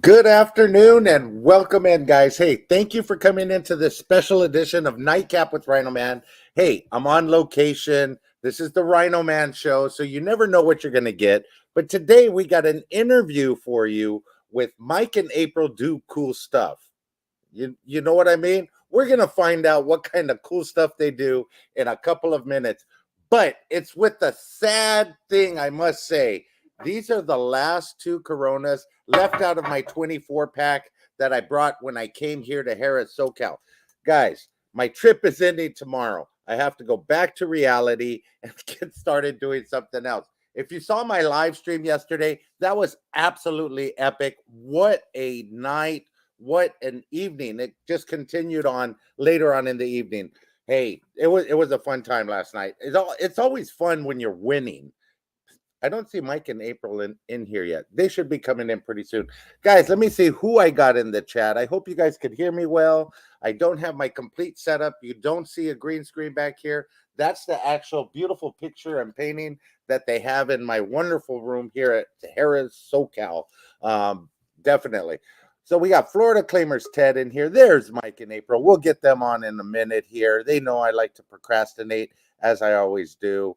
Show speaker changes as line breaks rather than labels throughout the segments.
Good afternoon and welcome in, guys. Hey, thank you for coming into this special edition of Nightcap with Rhino Man. Hey, I'm on location. This is the Rhino Man show, so you never know what you're going to get. But today we got an interview for you with Mike and April do cool stuff. You know what I mean? We're going to find out what kind of cool stuff they do in a couple of minutes. But it's with the sad thing, I must say. These are the last two Coronas left out of my 24 pack that I brought when I came here to Harris, SoCal. Guys, my trip is ending tomorrow. I have to go back to reality and get started doing something else. If you saw my live stream yesterday, that was absolutely epic. What a night. What an evening. It just continued on later on in the evening. Hey, it was a fun time last night. It's always fun when you're winning. I don't see Mike and April in here yet. They should be coming in pretty soon. Guys, let me see who I got in the chat. I hope you guys could hear me well. I don't have my complete setup. You don't see a green screen back here. That's the actual beautiful picture and painting that they have in my wonderful room here at Harris, SoCal. Definitely. So we got Florida Claimers Ted in here. There's Mike and April. We'll get them on in a minute here. They know I like to procrastinate, as I always do.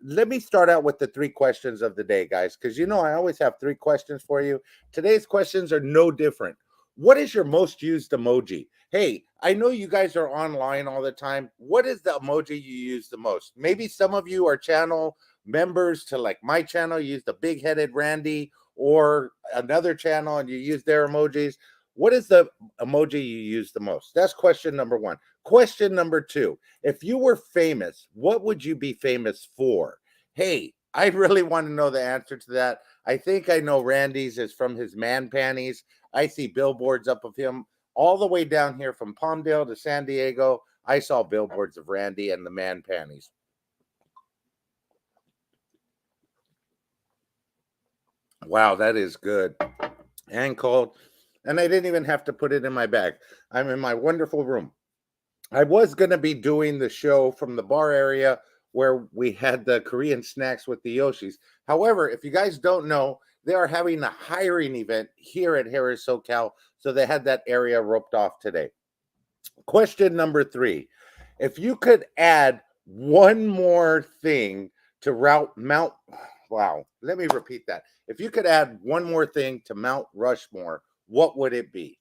Let me start out with the three questions of the day, guys, because you know I always have three questions for you. Today's questions are no different. What is your most used emoji? Hey, I know you guys are online all the time. What is the emoji you use the most? Maybe some of you are channel members to like my channel, use the big-headed Randy, or another channel and you use their emojis. What is the emoji you use the most? That's question number one. Question number two, if you were famous, what would you be famous for? Hey, I really want to know the answer to that. I think I know Randy's is from his man panties. I see billboards up of him all the way down here from Palmdale to San Diego. I saw billboards of Randy and the man panties. Wow, that is good and cold. And I didn't even have to put it in my bag. I'm in my wonderful room. I was going to be doing the show from the bar area where we had the Korean snacks with the Yoshis. However, if you guys don't know, they are having a hiring event here at Harris SoCal. So they had that area roped off today. Question number three. If you could add one more thing to Mount, wow, let me repeat that. If you could add one more thing to Mount Rushmore, what would it be?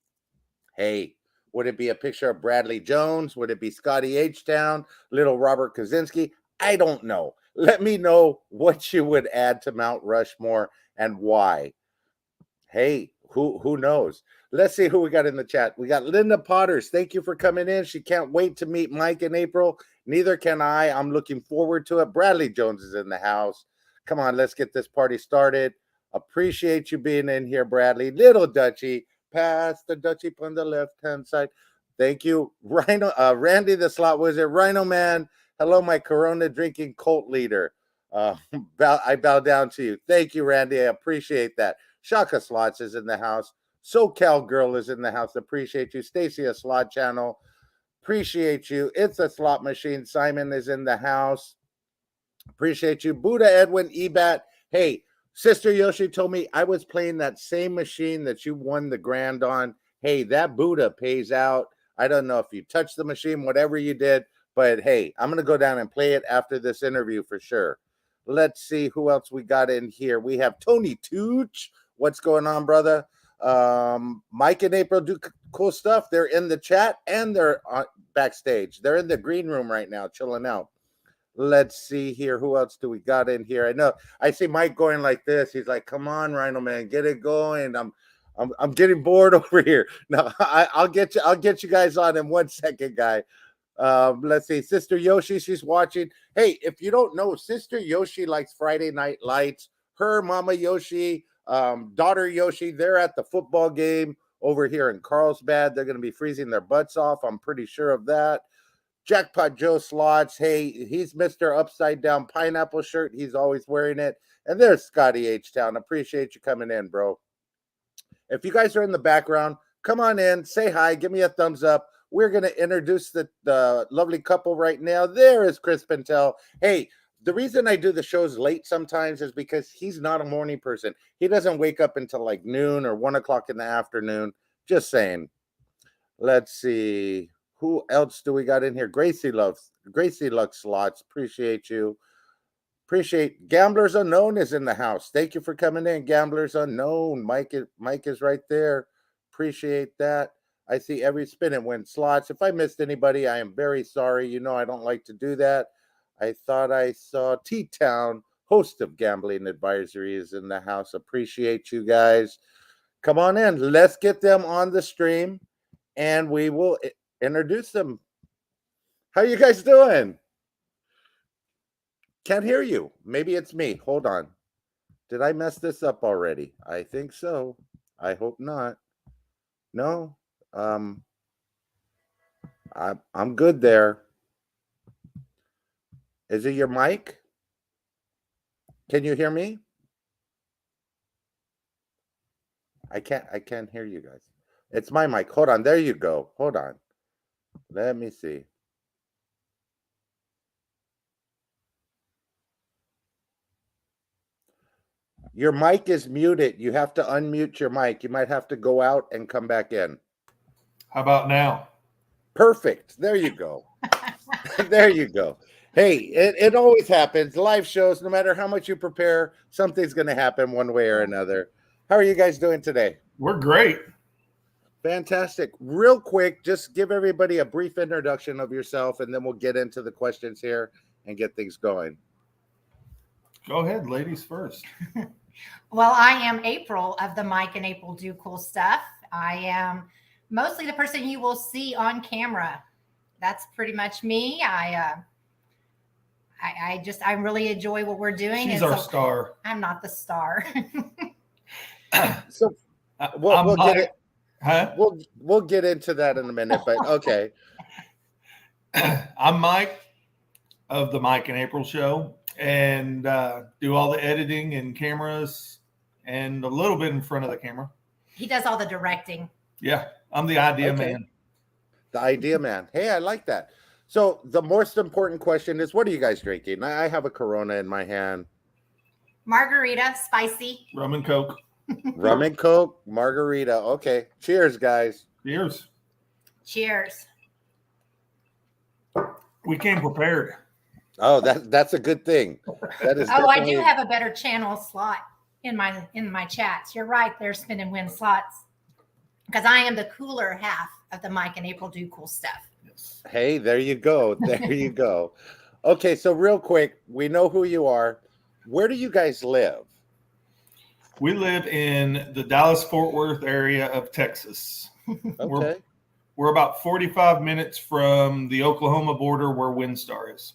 Hey, would it be a picture of Bradley Jones? Would it be Scotty H Town, little Robert Kaczynski? I don't know. Let me know what you would add to Mount Rushmore and why. Hey, who knows? Let's see who we got in the chat. We got Linda Potters. Thank you for coming in. She can't wait to meet Mike in April. Neither can I. I'm looking forward to it. Bradley Jones is in the house. Come on, let's get this party started. Appreciate you being in here, Bradley. Little Dutchie. Pass the Dutchie on the left-hand side. Thank you. Randy the Slot Wizard. Rhino Man. Hello, my Corona drinking cult leader. I bow down to you. Thank you, Randy. I appreciate that. Shaka Slots is in the house. SoCal Girl is in the house. Appreciate you. Stacy, a slot channel. Appreciate you. It's a slot machine. Simon is in the house. Appreciate you. Buddha Edwin Ebat. Hey, Sister Yoshi told me I was playing that same machine that you won the grand on. Hey, that Buddha pays out. I don't know if you touched the machine, whatever you did, but hey, I'm going to go down and play it after this interview for sure. Let's see who else we got in here. We have Tony Tooch. What's going on, brother? Mike and April do cool stuff. They're in the chat and they're backstage. They're in the green room right now, chilling out. Let's see here. Who else do we got in here? I know I see Mike going like this. He's like, "Come on, Rhino Man, get it going." I'm getting bored over here. No, I'll get you. I'll get you guys on in 1 second, guy. Let's see. Sister Yoshi, she's watching. Hey, if you don't know, Sister Yoshi likes Friday Night Lights. Her Mama Yoshi, daughter Yoshi, they're at the football game over here in Carlsbad. They're going to be freezing their butts off. I'm pretty sure of that. Jackpot Joe Slots. Hey, he's Mr. Upside Down Pineapple shirt. He's always wearing it. And there's Scotty H Town. Appreciate you coming in, bro. If you guys are in the background, come on in, say hi, give me a thumbs up. We're going to introduce the lovely couple right now. There is Chris Pentel. Hey, the reason I do the shows late sometimes is because he's not a morning person. He doesn't wake up until like noon or 1 o'clock in the afternoon. Just saying. Let's see. Who else do we got in here? Gracie Lux Slots. Appreciate you. Appreciate Gamblers Unknown is in the house. Thank you for coming in, Gamblers Unknown. Mike is right there. Appreciate that. I see every spin and win slots. If I missed anybody, I am very sorry. You know I don't like to do that. I thought I saw T-Town, host of Gambling Advisory, is in the house. Appreciate you guys. Come on in. Let's get them on the stream, and we will introduce them. How you guys doing? Can't hear you. Maybe it's me. Hold on. Did I mess this up already? I think so. I hope not. No. I'm good there. Is it your mic? Can you hear me? I can't hear you guys. It's my mic. Hold on. There you go. Hold on. Let me see. Your mic is muted. You have to unmute your mic. You might have to go out and come back in.
How about now?
Perfect. There you go. There you go. Hey, it always happens. Live shows, no matter how much you prepare, something's going to happen one way or another. How are you guys doing today?
We're great.
Fantastic. Real quick, just give everybody a brief introduction of yourself, and then we'll get into the questions here and get things going.
Go ahead, ladies first.
Well, I am April of the Mike and April Do Cool Stuff. I am mostly the person you will see on camera. That's pretty much me. I really enjoy what we're doing.
She's our star.
I'm not the star.
So we'll get it.
Huh?
We'll get into that in a minute, but okay.
I'm Mike of the Mike and April Show, and do all the editing and cameras and a little bit in front of the camera.
He does all the directing.
Yeah, I'm the idea man.
The idea man. Hey, I like that. So the most important question is, what are you guys drinking? I have a Corona in my hand.
Margarita, spicy.
Rum and Coke.
Rum and Coke, margarita. Okay. Cheers, guys.
Cheers.
Cheers.
We came prepared.
Oh, that's a good thing. That is.
Oh, I do have a better channel slot in my chats. You're right. They're spin and win slots because I am the cooler half of the Mike and April Do Cool Stuff.
Hey, there you go. There you go. Okay, so real quick, we know who you are. Where do you guys live?
We live in the Dallas-Fort Worth area of Texas.
Okay.
We're about 45 minutes from the Oklahoma border where WinStar is.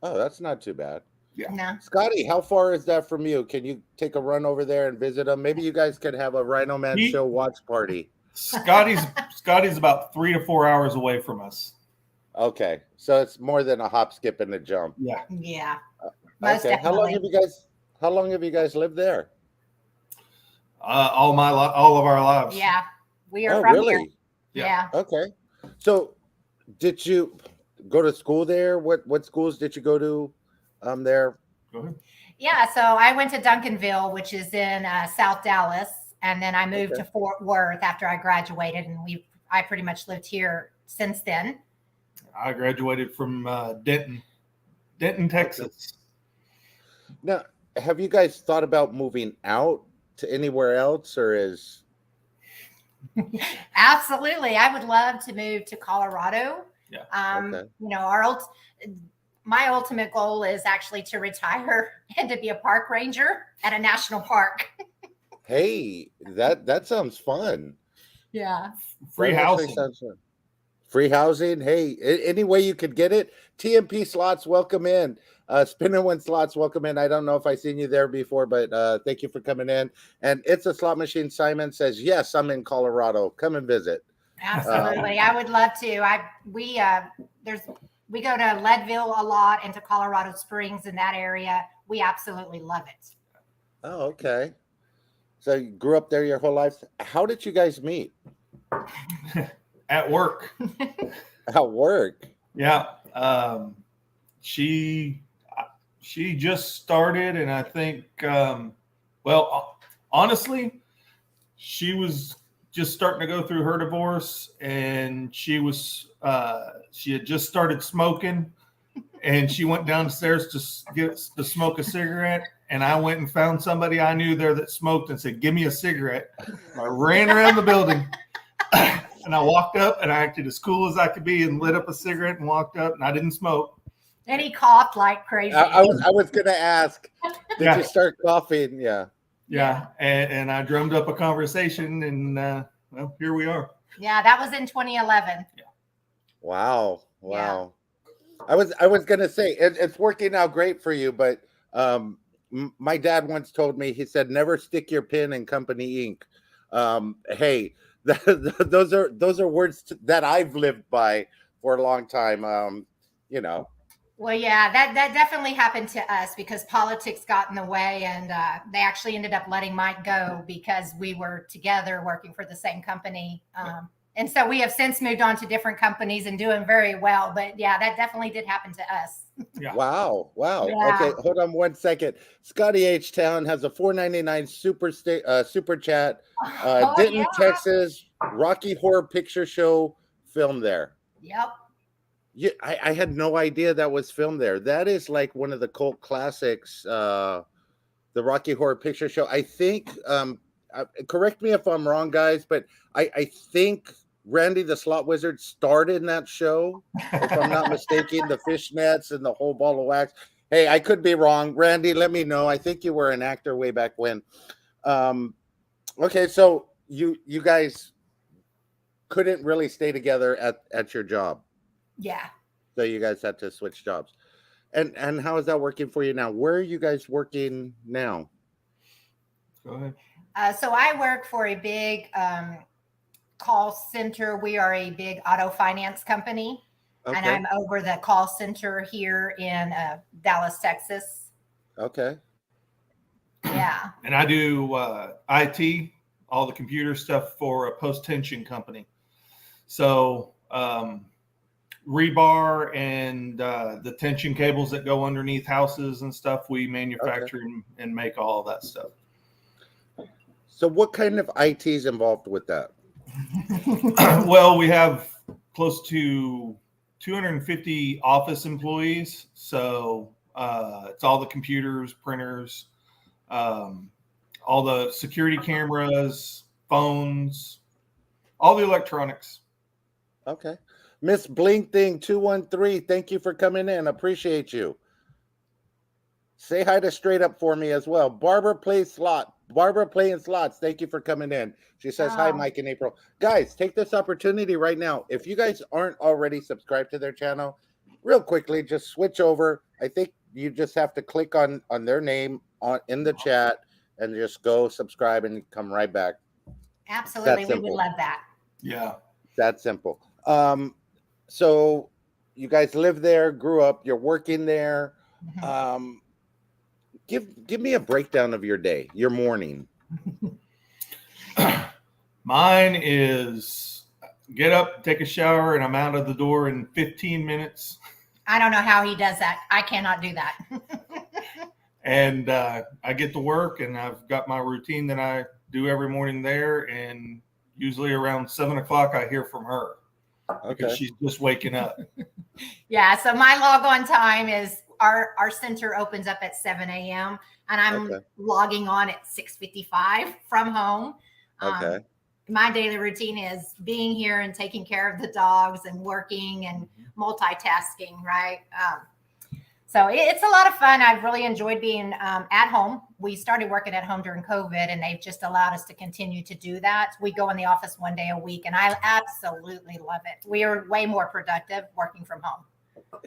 Oh, that's not too bad.
Yeah.
No.
Scotty, how far is that from you? Can you take a run over there and visit them? Maybe you guys could have a RhinoMan Show watch party.
Scotty's about 3 to 4 hours away from us.
Okay, so it's more than a hop, skip, and a jump.
Yeah.
Yeah.
Okay.
Definitely.
How long have you guys lived there?
All of our lives.
Yeah. We are from
really?
here. Yeah.
Okay. So, did you go to school there? What schools did you go to there?
Go ahead.
Yeah. So I went to Duncanville, which is in South Dallas, and then I moved to Fort Worth after I graduated, and I pretty much lived here since then.
I graduated from Denton, Texas.
Now, have you guys thought about moving out to anywhere else, or is?
Absolutely. I would love to move to Colorado.
Yeah.
You know, my ultimate goal is actually to retire and to be a park ranger at a national park.
Hey, that sounds fun.
Yeah.
Free housing.
Free housing. Hey, any way you could get it. TMP Slots, welcome in. Spin and Win Slots, welcome in. I don't know if I've seen you there before, but thank you for coming in. And It's a Slot Machine. Simon says, yes, I'm in Colorado. Come and visit.
Absolutely. I would love to. We go to Leadville a lot and to Colorado Springs in that area. We absolutely love it.
Oh, okay. So you grew up there your whole life. How did you guys meet?
At work.
At work.
Yeah. She She just started, and I think, honestly, she was just starting to go through her divorce, and she had just started smoking, and she went downstairs to smoke a cigarette, and I went and found somebody I knew there that smoked and said, "Give me a cigarette." I ran around the building, and I walked up, and I acted as cool as I could be and lit up a cigarette and walked up, and I didn't smoke.
And he coughed like crazy.
I was going to ask, did you start coughing?
Yeah. And I drummed up a conversation, and here we are.
Yeah, that was in 2011.
Yeah.
Wow. I was going to say it's working out great for you, but my dad once told me, he said, never stick your pin in company ink. Hey, those are words that I've lived by for a long time.
Well, yeah, that definitely happened to us because politics got in the way, and they actually ended up letting Mike go because we were together working for the same company. And so we have since moved on to different companies and doing very well. But yeah, that definitely did happen to us.
Yeah.
Wow.
Yeah.
Okay, hold on 1 second. Scotty H Town has a $4.99 super chat. Denton,
yeah.
Texas, Rocky Horror Picture Show filmed there.
Yep.
Yeah, I had no idea that was filmed there. That is like one of the cult classics, the Rocky Horror Picture Show. I think, correct me if I'm wrong, guys, but I think Randy the Slot Wizard starred in that show, if I'm not mistaken, the fishnets and the whole ball of wax. Hey, I could be wrong. Randy, let me know. I think you were an actor way back when. Okay, so you guys couldn't really stay together at your job.
Yeah.
So you guys had to switch jobs. And how is that working for you now? Where are you guys working now?
Go ahead.
So I work for a big call center. We are a big auto finance company.
Okay.
And I'm over the call center here in Dallas, Texas.
Okay.
Yeah.
And I do IT, all the computer stuff for a post-tension company. So rebar and the tension cables that go underneath houses and stuff, we manufacture and make all of that stuff.
So what kind of IT is involved with that?
Well, we have close to 250 office employees. So it's all the computers, printers, all the security cameras, phones, all the electronics.
Okay. Miss Blink Thing 213, thank you for coming in. Appreciate you. Say hi to Straight Up for me as well. Barbara playing slots. Thank you for coming in. She says hi, Mike and April. Guys, take this opportunity right now. If you guys aren't already subscribed to their channel, real quickly, just switch over. I think you just have to click on their name in the chat and just go subscribe and come right back.
Absolutely. We would love that.
Yeah.
That's simple. So you guys live there, grew up, you're working there.
Mm-hmm.
Give me a breakdown of your day, your morning.
Mine is get up, take a shower, and I'm out of the door in 15 minutes.
I don't know how he does that. I cannot do that.
And I get to work, and I've got my routine that I do every morning there. And usually around 7 o'clock, I hear from her. Because she's just waking up.
Yeah. So my log on time is our center opens up at 7 a.m. and I'm logging on at 6:55 from home. My daily routine is being here and taking care of the dogs and working and multitasking, right? So it's a lot of fun. I've really enjoyed being at home. We started working at home during COVID, and they've just allowed us to continue to do that. We go in the office 1 day a week, and I absolutely love it. We are way more productive working from home.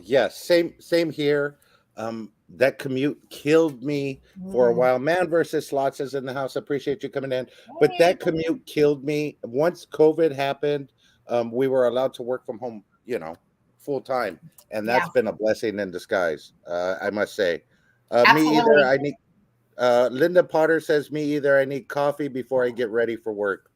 Yes, same here. That commute killed me for a while. Man versus Slots is in the house. Appreciate you coming in. But that commute killed me. Once COVID happened, we were allowed to work from home, full time. And that's been a blessing in disguise, I must say. Linda Potter says, me either. I need coffee before I get ready for work.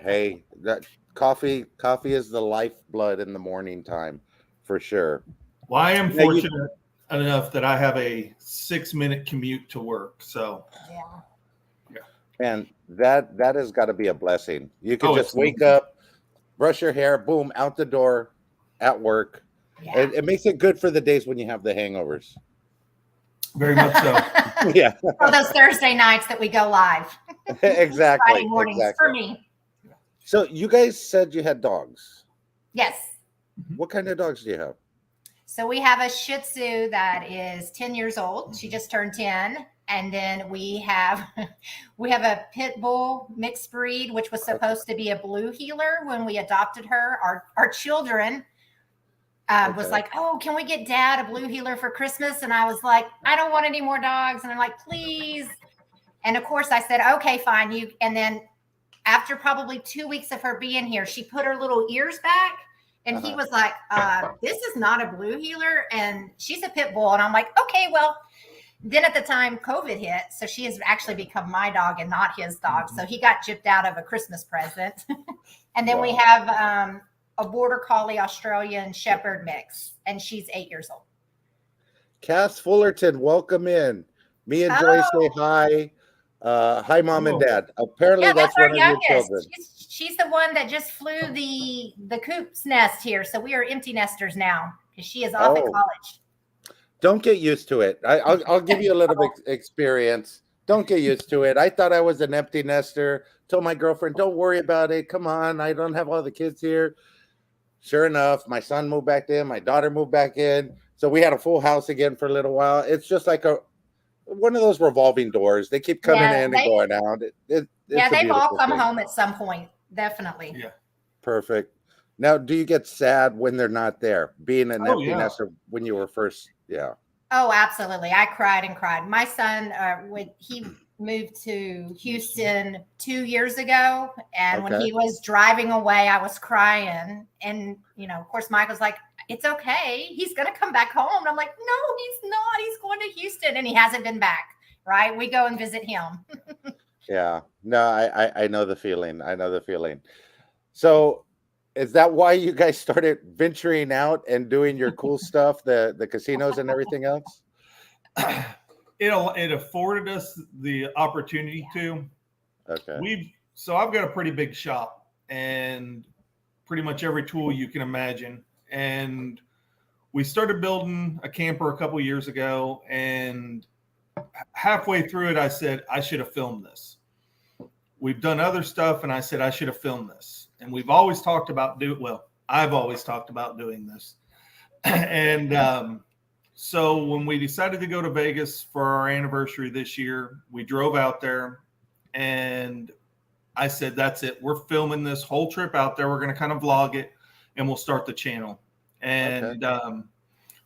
Hey, that coffee is the lifeblood in the morning time, for sure.
Well, I am fortunate. enough that I have a 6-minute commute to work. So
Yeah.
And that has got to be a blessing. You could just
it's
wake up, brush your hair, boom, out the door, at work.
Yeah.
It makes it good for the days when you have the hangovers.
very much so.
Yeah,
For those Thursday nights that we go live.
exactly.
Friday mornings
Exactly.
for me.
So you guys said you had dogs.
Yes.
What kind of dogs do you have?
So we have a Shih Tzu that is 10 years old. She just turned 10. And then we have a pit bull mixed breed, which was supposed to be a blue heeler when we adopted her. Our children was like, oh, can we get dad a blue heeler for Christmas? And I was like, I don't want any more dogs. And I'm like, please. And of course I said, okay, fine. And then after probably 2 weeks of her being here, she put her little ears back. And he was like, this is not a blue heeler. And she's a pit bull. And I'm like, okay, well. Then at the time COVID hit, so she has actually become my dog and not his dog. So he got gypped out of a Christmas present. And then we have a Border Collie Australian Shepherd mix, and she's 8 years old.
Cass Fullerton, welcome in. Me and Joy say hi. Hi, Mom and Dad. Apparently that's one of your children.
She's the one that just flew the coop's nest here. So we are empty nesters now because she is off at college.
Don't get used to it. I'll give you a little experience. Don't get used to it. I thought I was an empty nester. Told my girlfriend, don't worry about it. Come on. I don't have all the kids here. Sure enough, my son moved back in. My daughter moved back in. So we had a full house again for a little while. It's just like one of those revolving doors. They keep coming in and going out.
They've all come home at some point. Definitely.
Yeah.
Perfect. Now, do you get sad when they're not there? Being an empty nester when you were first? Yeah.
Oh, absolutely. I cried and cried. My son, when he moved to Houston 2 years ago, and when he was driving away, I was crying. And, of course, Michael's like, it's okay. He's going to come back home. And I'm like, no, he's not. He's going to Houston. And he hasn't been back. Right. We go and visit him.
Yeah. No, I know the feeling. I know the feeling. So, is that why you guys started venturing out and doing your cool stuff, the casinos and everything else?
It afforded us the opportunity to.
Okay.
So I've got a pretty big shop and pretty much every tool you can imagine. And we started building a camper a couple years ago, and halfway through it, I said, I should have filmed this. We've done other stuff, and I said, I should have filmed this. And we've always talked about I've always talked about doing this. And so when we decided to go to Vegas for our anniversary this year, we drove out there, and I said, that's it. We're filming this whole trip out there. We're going to kind of vlog it, and we'll start the channel. And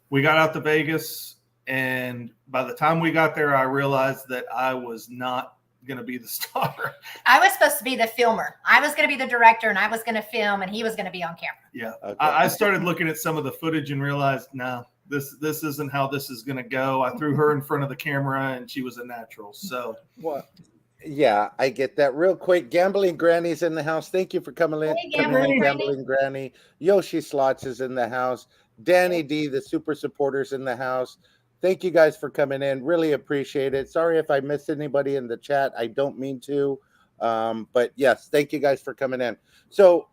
we got out to Vegas, and by the time we got there, I realized that I was not going to be the star.
I was supposed to be the filmer. I was going to be the director, and I was going to film, and he was going to be on camera.
Yeah. I started looking at some of the footage and realized, no, this isn't how this is going to go. I threw her in front of the camera, and she was a natural. So
yeah, I get that. Real quick, Gambling Granny's in the house. Thank you for coming in.
Hey, Gambling
Granny. Yoshi Slots is in the house. Danny D, the super supporters, in the house. Thank you guys for coming in. Really appreciate it. Sorry if I missed anybody in the chat. I don't mean to. But yes, thank you guys for coming in. So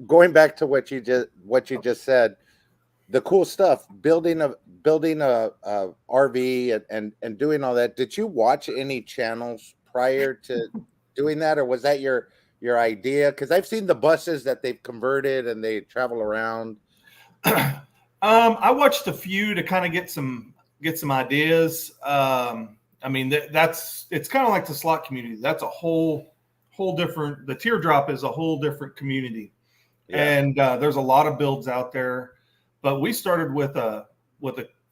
going back to what you just said, the cool stuff, building a RV and doing all that. Did you watch any channels prior to doing that, or was that your idea? Because I've seen the buses that they've converted and they travel around.
I watched a few to kind of get some ideas. I mean, it's kind of like the slot community. That's a whole different. The Teardrop is a whole different community, and there's a lot of builds out there. But we started with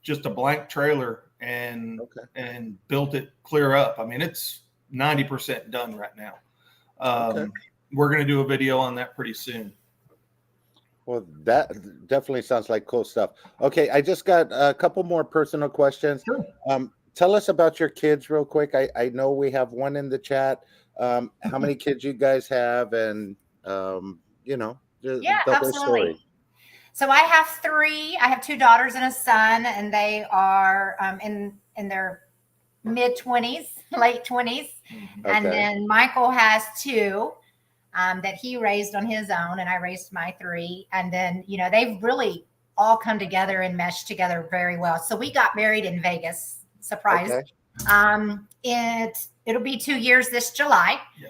just a blank trailer and built it clear up. I mean, it's 90% done right now. We're going to do a video on that pretty soon.
Well, that definitely sounds like cool stuff. Okay, I just got a couple more personal questions.
Sure.
Tell us about your kids real quick. I know we have one in the chat. How many kids you guys have, and
absolutely.
Story.
So I have three. I have two daughters and a son, and they are in their mid 20s, late 20s. And then Michael has two that he raised on his own, and I raised my three. And then, they've really all come together and meshed together very well. So we got married in Vegas. Surprise. It'll be 2 years this July.
Yeah.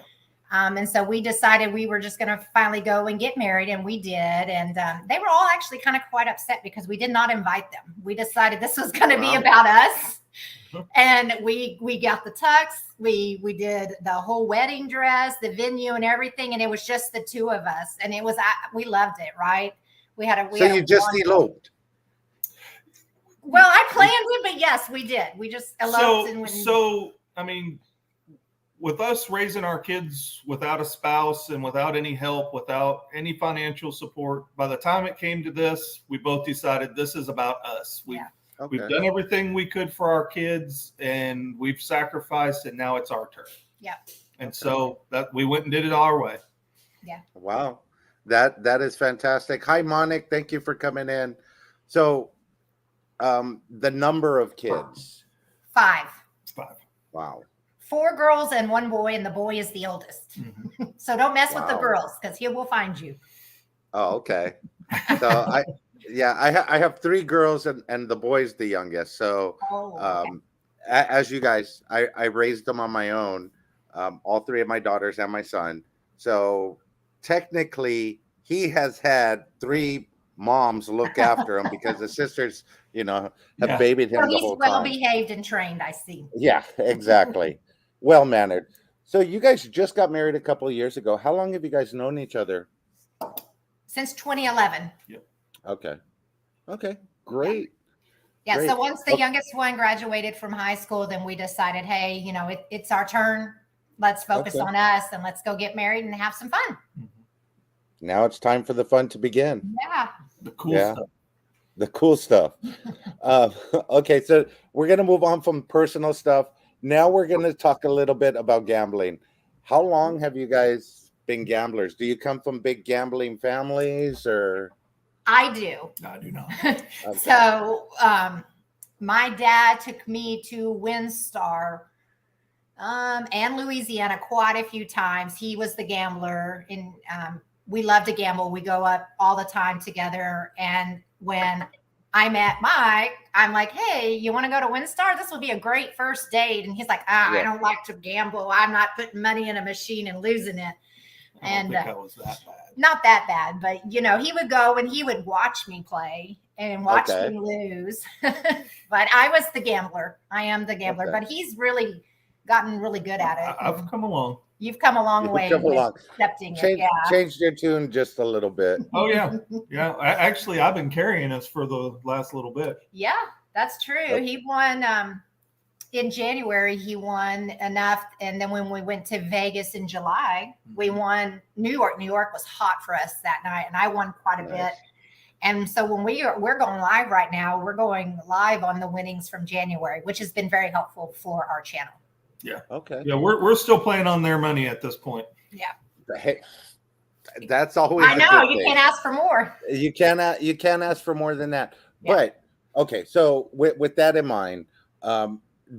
And so we decided we were just going to finally go and get married, and we did. And they were all actually kind of quite upset because we did not invite them. We decided this was going to be about us. And we got the tux. We did the whole wedding dress, the venue, and everything. And it was just the two of us, and it was we loved it, right? So
you just eloped.
Well, I planned it, but yes, we did. We just eloped.
So I mean, with us raising our kids without a spouse and without any help, without any financial support, by the time it came to this, we both decided this is about us. We've done everything we could for our kids, and we've sacrificed, and now it's our turn.
Yeah.
And so that we went and did it our way.
Yeah.
Wow. That is fantastic. Hi, Monique. Thank you for coming in. So the number of kids.
5.
Wow.
4 girls and 1 boy, and the boy is the oldest. Mm-hmm. So don't mess with the girls, because he will find you.
Oh, okay. So I have 3 girls and the boy's the youngest. So as you guys, I raised them on my own, all 3 of my daughters and my son. So technically he has had 3 moms look after him because the sisters, have babied him the whole time.
He's well behaved and trained, I see.
Yeah, exactly. Well mannered. So you guys just got married a couple of years ago. How long have you guys known each other?
Since 2011.
Yep.
Okay. Great.
Yeah.
Great.
So once the youngest one graduated from high school, then we decided, hey, it's our turn. Let's focus on us, and let's go get married and have some fun.
Now it's time for the fun to begin.
Yeah.
The cool stuff.
The cool stuff. Okay, so we're going to move on from personal stuff. Now we're going to talk a little bit about gambling. How long have you guys been gamblers? Do you come from big gambling families, or?
I do.
No, I do not.
Okay.
So my dad took me to WinStar and Louisiana quite a few times. He was the gambler, and we love to gamble. We go up all the time together. And when I met Mike, I'm like, hey, you want to go to WinStar? This will be a great first date. And he's like, I don't like to gamble. I'm not putting money in a machine and losing it.
I don't think that was that bad.
Not that bad, but he would go and he would watch me play and watch me lose. But I was the gambler. I am the gambler, but he's really gotten really good at it.
I've come along.
You've come a long way. Accepting it. Yeah.
Changed your tune just a little bit.
Oh yeah. Yeah. Actually, I've been carrying us for the last little bit.
Yeah, that's true. Yep. He won in January. He won enough, and then when we went to Vegas in July, we won New York. New York was hot for us that night, and I won quite a bit. And so when we're going live right now, we're going live on the winnings from January, which has been very helpful for our channel.
Yeah.
Okay.
Yeah, we're still playing on their money at this point.
Yeah.
Hey, that's always.
I know you can't ask for more.
You can't ask for more than that. Yeah. But okay, so with that in mind,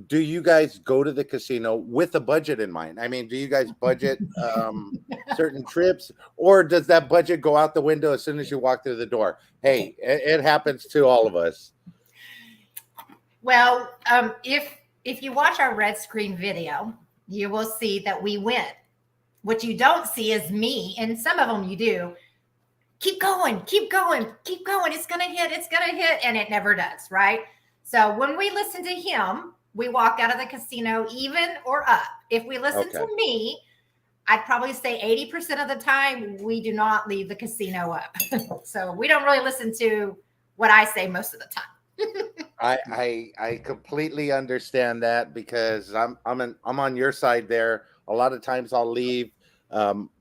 do you guys go to the casino with a budget in mind? I mean, do you guys budget certain trips, or does that budget go out the window as soon as you walk through the door? Hey, it happens to all of us.
Well, if you watch our red screen video, you will see that we win. What you don't see is me, and some of them you do. Keep going, keep going, keep going. It's going to hit, and it never does, right? So when we listen to him, we walk out of the casino even or up. If we listen to me, I'd probably say 80% of the time we do not leave the casino up. So we don't really listen to what I say most of the time.
I completely understand that, because I'm on your side there. A lot of times I'll leave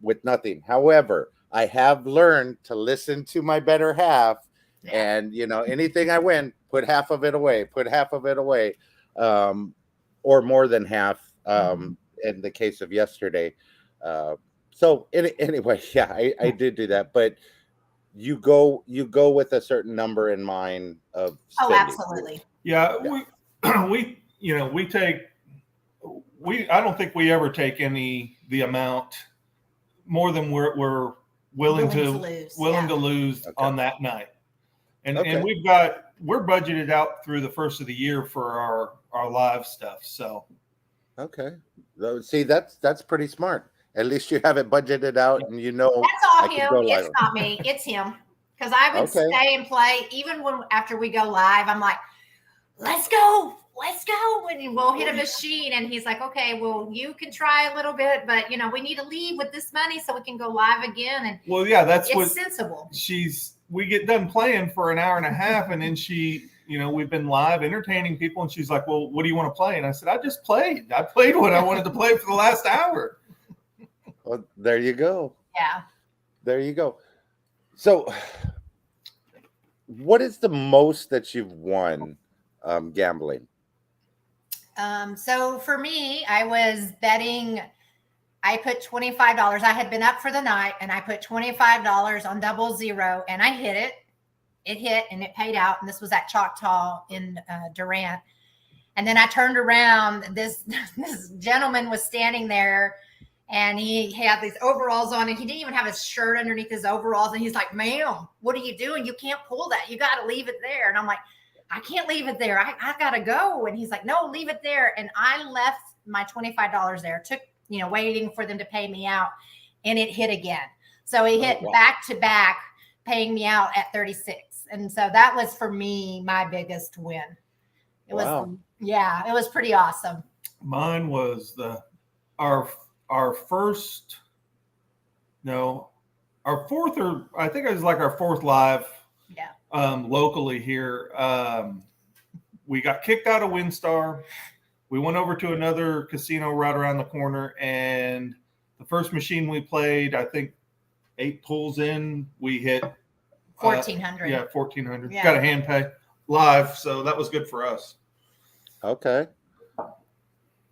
with nothing. However, I have learned to listen to my better half, and anything I win, put half of it away, or more than half in the case of yesterday. So anyway, I did do that. But you go with a certain number in mind of
Oh,
spending.
absolutely.
Yeah, we take I don't think we ever take the amount more than we're willing to lose
Okay.
on that night. And
Okay.
and we're budgeted out through the first of the year for our live stuff. So
Okay. See, that's pretty smart. At least you have it budgeted out, and
That's all
I can
him.
go
It's
live.
not me. It's him. Because I would
Okay.
stay and play even after we go live. I'm like, let's go, and we'll hit a machine. And he's like, okay, well, you can try a little bit, but we need to leave with this money so we can go live again. And
well, yeah, that's
it's
what
sensible.
We get done playing for an hour and a half, and then we've been live entertaining people, and she's like, well, what do you want to play? And I said, I just played. I played what I wanted to play for the last hour.
Well, there you go.
Yeah.
There you go. So, what is the most that you've won gambling?
So for me, I was betting. I put $25. I had been up for the night, and I put $25 on 00, and I hit it. It hit, and it paid out. And this was at Choctaw in Durant. And then I turned around. This gentleman was standing there, and he had these overalls on, and he didn't even have his shirt underneath his overalls. And he's like, ma'am, what are you doing? You can't pull that. You got to leave it there. And I'm like, I can't leave it there. I got to go. And he's like, no, leave it there. And I left my $25 there, waiting for them to pay me out. And it hit again. So it hit back to back, paying me out at 36. And so that was for me, my biggest win. It was, it was pretty awesome.
Mine was our fourth, or I think it was like our fourth live.
Yeah.
Locally here. We got kicked out of WinStar. We went over to another casino right around the corner, and the first machine we played, I think 8 pulls in, we hit
1,400.
1,400.
Yeah.
Got a hand pay live, so that was good for us.
Okay.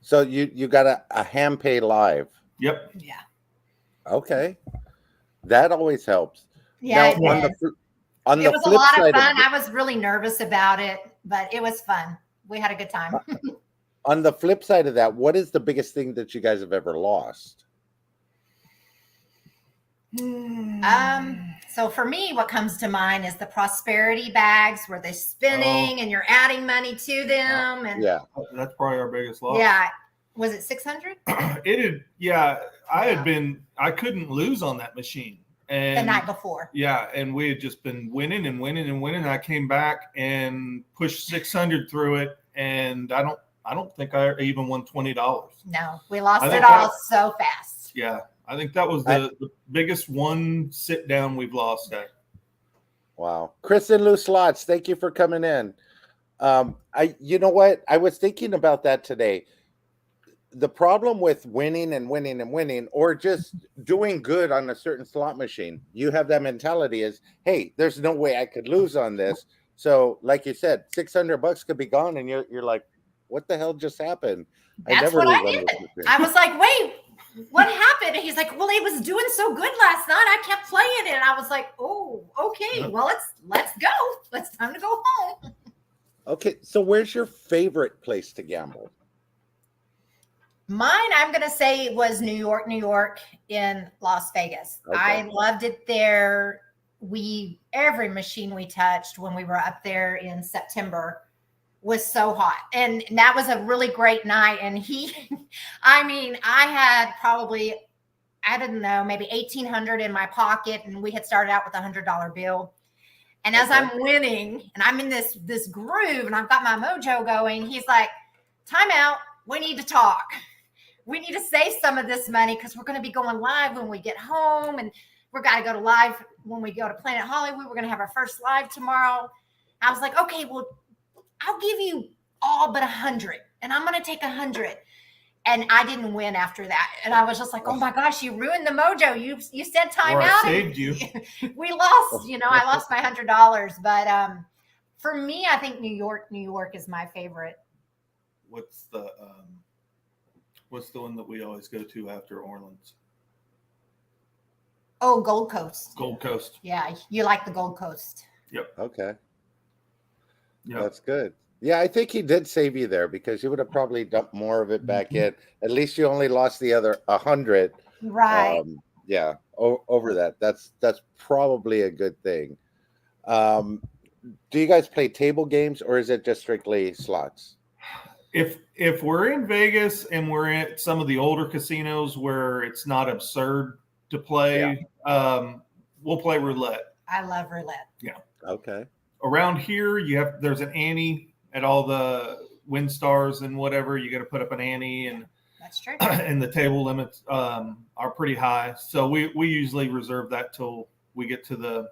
So you got a hand pay live.
Yep.
Yeah.
Okay. That always helps.
Yeah.
Now,
it was a lot of fun. I was really nervous about it, but it was fun. We had a good time.
On the flip side of that, what is the biggest thing that you guys have ever lost?
So for me, what comes to mind is the prosperity bags where they're spinning and you're adding money to them. And
that's probably our biggest loss.
Yeah. Was it 600?
I couldn't lose on that machine. And
the night before.
Yeah. And we had just been winning and winning and winning. I came back and pushed 600 through it. And I don't think I even won $20.
No, we lost it all so fast.
Yeah. I think that was the biggest one sit down we've lost there.
Wow. Chris and Lou Slots, thank you for coming in. You know what? I was thinking about that today. The problem with winning and winning and winning, or just doing good on a certain slot machine, you have that mentality is, hey, there's no way I could lose on this. So like you said, $600 could be gone. And you're like, what the hell just happened?
That's what I did. I was like, wait, what happened? And he's like, well, it was doing so good last night. I kept playing it. And I was like, oh, okay, well, let's go. It's time to go home.
Okay. So where's your favorite place to gamble?
Mine, I'm going to say, was New York in Las Vegas. Okay. I loved it there. Every machine we touched when we were up there in September was so hot. And that was a really great night. And I had probably, I don't know, maybe 1,800 in my pocket. And we had started out with $100 bill. And as I'm winning and I'm in this groove and I've got my mojo going, he's like, time out. We need to talk. We need to save some of this money because we're going to be going live when we get home. And we're got to go to live when we go to Planet Hollywood. We're going to have our first live tomorrow. I was like, okay, well, I'll give you all but 100 and I'm going to take 100. And I didn't win after that. And I was just like, oh my gosh, you ruined the mojo. You said time out.
I saved you.
We lost, I lost my $100. But for me, I think New York is my favorite.
What's the one that we always go to after Orleans?
Oh, Gold Coast.
Gold Coast.
Yeah, you like the Gold Coast.
Yep.
Okay.
Yep.
That's good. Yeah, I think he did save you there because you would have probably dumped more of it back in. At least you only lost the other 100.
Right.
Yeah, over that. That's probably a good thing. Do you guys play table games or is it just strictly slots?
If we're in Vegas and we're at some of the older casinos where it's not absurd to play, we'll play roulette.
I love roulette.
Yeah.
Okay.
Around here, there's an ante at all the WinStars and whatever. You got to put up an ante, and
that's true.
And the table limits are pretty high, so we usually reserve that till we get to the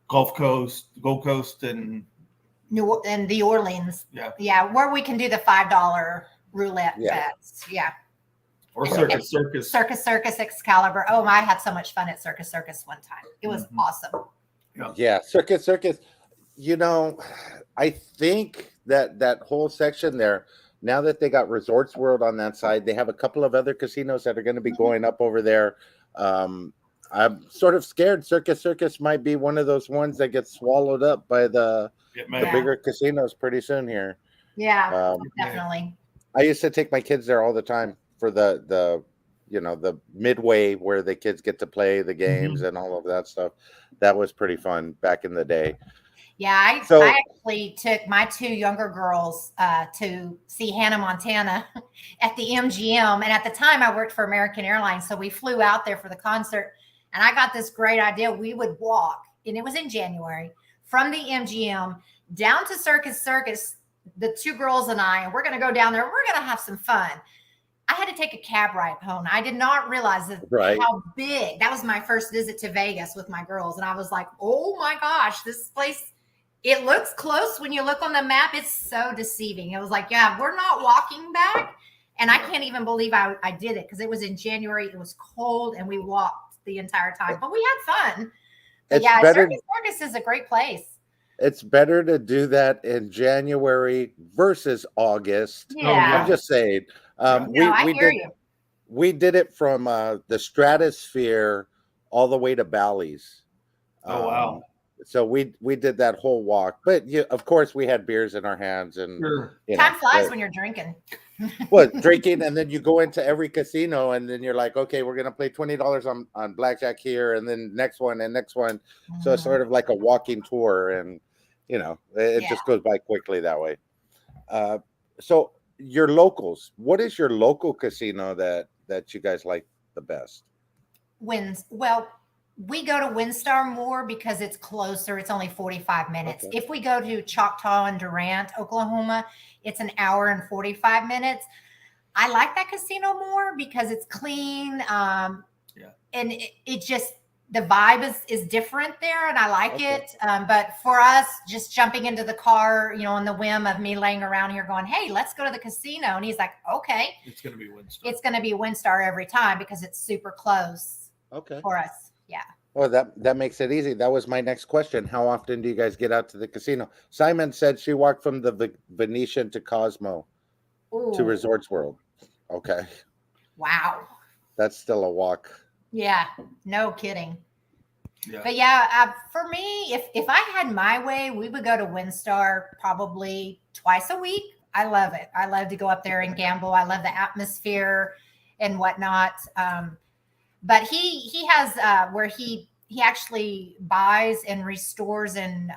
Gold Coast, and
the Orleans.
Yeah,
where we can do the $5 roulette bets. Yeah.
Or Circus
Excalibur. Oh, I had so much fun at Circus one time. It was awesome.
Yeah, Circus. I think that whole section there, now that they got Resorts World on that side, they have a couple of other casinos that are going to be going up over there. I'm sort of scared Circus might be one of those ones that gets swallowed up by the bigger casinos pretty soon here.
Yeah, definitely.
I used to take my kids there all the time for the midway where the kids get to play the games and all of that stuff. That was pretty fun back in the day.
Yeah, I actually took my 2 younger girls to see Hannah Montana at the MGM. And at the time I worked for American Airlines. So we flew out there for the concert and I got this great idea. We would walk, and it was in January, from the MGM down to Circus, the 2 girls and I, and we're going to go down there. We're going to have some fun. I had to take a cab ride home. I did not realize how big. That was my first visit to Vegas with my girls. And I was like, oh my gosh, this place, it looks close when you look on the map. It's so deceiving. It was like, yeah, we're not walking back. And I can't even believe I did it because it was in January. It was cold and we walked the entire time, but we had fun. But Circus is a great place.
It's better to do that in January versus August.
Yeah.
I'm just saying. We did it from the Stratosphere all the way to Bally's.
Oh, wow.
So we did that whole walk, but of course we had beers in our hands, and
time flies when you're drinking.
Well, drinking, and then you go into every casino, and then you're like, okay, we're gonna play $20 on blackjack here, and then next one and next one. So it's sort of like a walking tour, and it just goes by quickly that way. So your locals, what is your local casino that you guys like the best?
Well, we go to WinStar more because it's closer. It's only 45 minutes. Okay. If we go to Choctaw and Durant, Oklahoma, it's an hour and 45 minutes. I like that casino more because it's clean. And it just, the vibe is different there, and I like it. But for us, just jumping into the car, on the whim of me laying around here going, hey, let's go to the casino. And he's like, okay.
It's going to be WinStar.
It's going to be WinStar every time because it's super close for us. Yeah.
Well, that makes it easy. That was my next question. How often do you guys get out to the casino? Simon said she walked from the Venetian to Cosmo to Resorts World. Okay.
Wow.
That's still a walk.
Yeah, no kidding. Yeah. But for me, if I had my way, we would go to WinStar probably twice a week. I love it. I love to go up there and gamble. I love the atmosphere and whatnot. But he has where he actually buys and restores and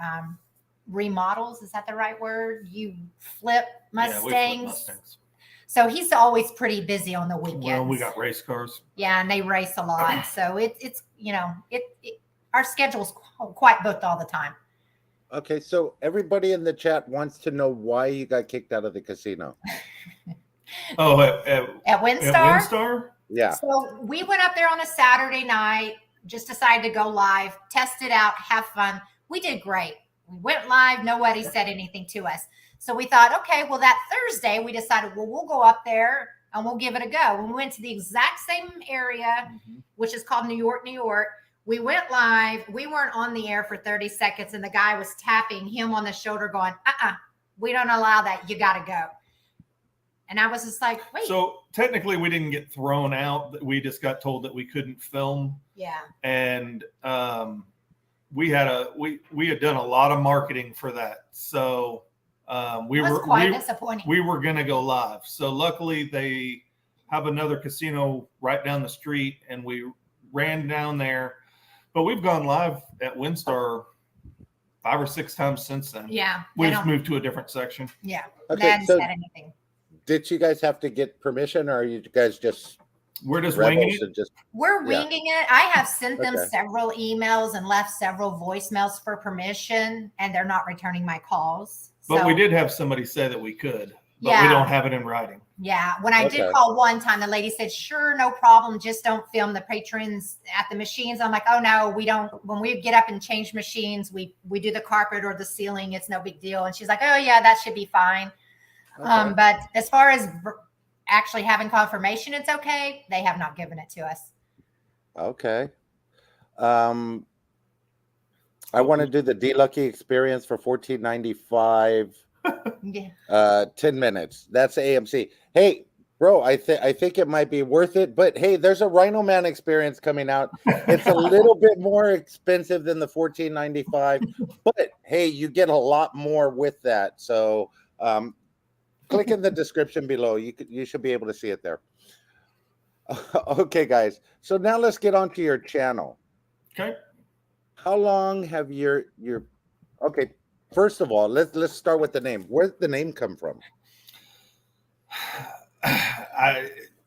remodels. Is that the right word? You flip Mustangs.
Yeah, we flip Mustangs.
So he's always pretty busy on the weekends.
Well, we got race cars.
Yeah, and they race a lot. So it's our schedule's quite booked all the time.
Okay, so everybody in the chat wants to know why you got kicked out of the casino.
At WinStar?
At WinStar?
Yeah.
So we went up there on a Saturday night, just decided to go live, test it out, have fun. We did great. We went live. Nobody said anything to us. So we thought, okay, well, that Thursday we decided, we'll go up there and we'll give it a go. When we went to the exact same area, which is called New York, New York, we went live. We weren't on the air for 30 seconds. And the guy was tapping him on the shoulder going, we don't allow that. You got to go. And I was just like, wait.
So technically we didn't get thrown out. We just got told that we couldn't film.
Yeah.
And we had done a lot of marketing for that. So we were quite
disappointing.
We were going to go live. So luckily they have another casino right down the street, and we ran down there. But we've gone live at WinStar 5 or 6 times since then.
Yeah.
We just moved to a different section.
Yeah.
Okay,
they hadn't
so
said anything.
Did you guys have to get permission, or are you guys just
we're just winging it?
We're winging it. I have sent them several emails and left several voicemails for permission, and they're not returning my calls.
But we did have somebody say that we could, but we don't have it in writing.
Yeah. When I did call one time, the lady said, sure, no problem. Just don't film the patrons at the machines. I'm like, oh no, we don't. When we get up and change machines, we do the carpet or the ceiling. It's no big deal. And she's like, oh yeah, that should be fine. Okay. But as far as actually having confirmation it's okay, they have not given it to us.
Okay. I want to do the D-Lucky experience for $14.95.
Yeah.
10 minutes. That's AMC. Hey, bro, I think it might be worth it. But hey, there's a RhinoMan experience coming out. It's a little bit more expensive than the $14.95, but hey, you get a lot more with that. So click in the description below. You should be able to see it there. Okay, guys. So now let's get on to your channel.
Okay.
How long have your okay? First of all, let's start with the name. Where did the name come from?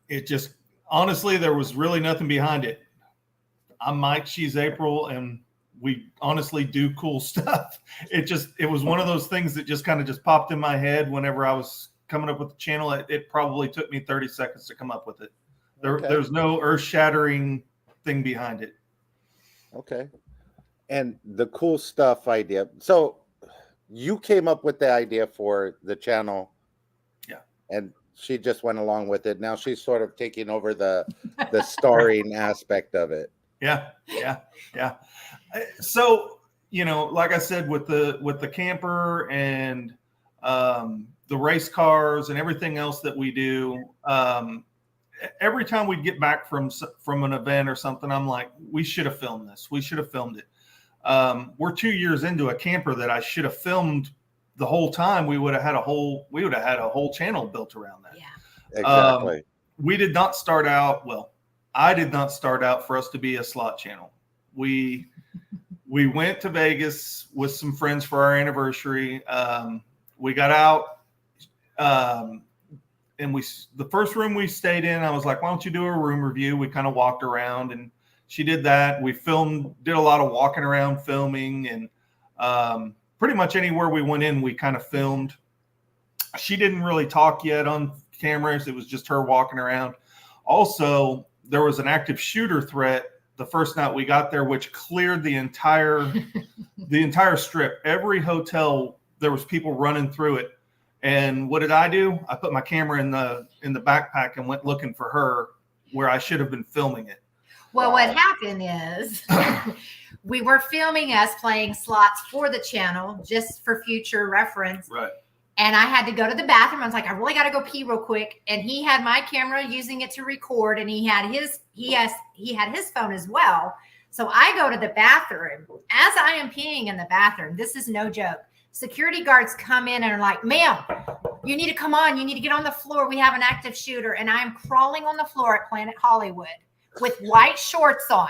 It just honestly, there was really nothing behind it. I'm Mike, she's April, and we honestly do cool stuff. It was one of those things that just kind of just popped in my head whenever I was coming up with the channel. It probably took me 30 seconds to come up with it. There's no earth-shattering thing behind it.
Okay. And the cool stuff idea. So you came up with the idea for the channel.
Yeah.
And she just went along with it. Now she's sort of taking over the starring aspect of it.
Yeah. So, like I said, with the camper and the race cars and everything else that we do, every time we'd get back from an event or something, I'm like, we should have filmed this. We should have filmed it. We're 2 years into a camper that I should have filmed the whole time. We would have had a whole channel built around that.
Yeah,
exactly.
We did not start out. Well, I did not start out for us to be a slot channel. We went to Vegas with some friends for our anniversary. We got out, and the first room we stayed in, I was like, why don't you do a room review? We kind of walked around, and she did that. We did a lot of walking around filming, and pretty much anywhere we went in, we kind of filmed. She didn't really talk yet on cameras. It was just her walking around. Also, there was an active shooter threat the first night we got there, which cleared the entire strip. Every hotel, there was people running through it. And what did I do? I put my camera in the backpack and went looking for her where I should have been filming it.
Well, what happened is we were filming us playing slots for the channel just for future reference.
Right.
And I had to go to the bathroom. I was like, I really got to go pee real quick. And he had my camera using it to record, and he had his phone as well. So I go to the bathroom. As I am peeing in the bathroom, this is no joke. Security guards come in and are like, ma'am, you need to come on. You need to get on the floor. We have an active shooter. And I am crawling on the floor at Planet Hollywood with white shorts on.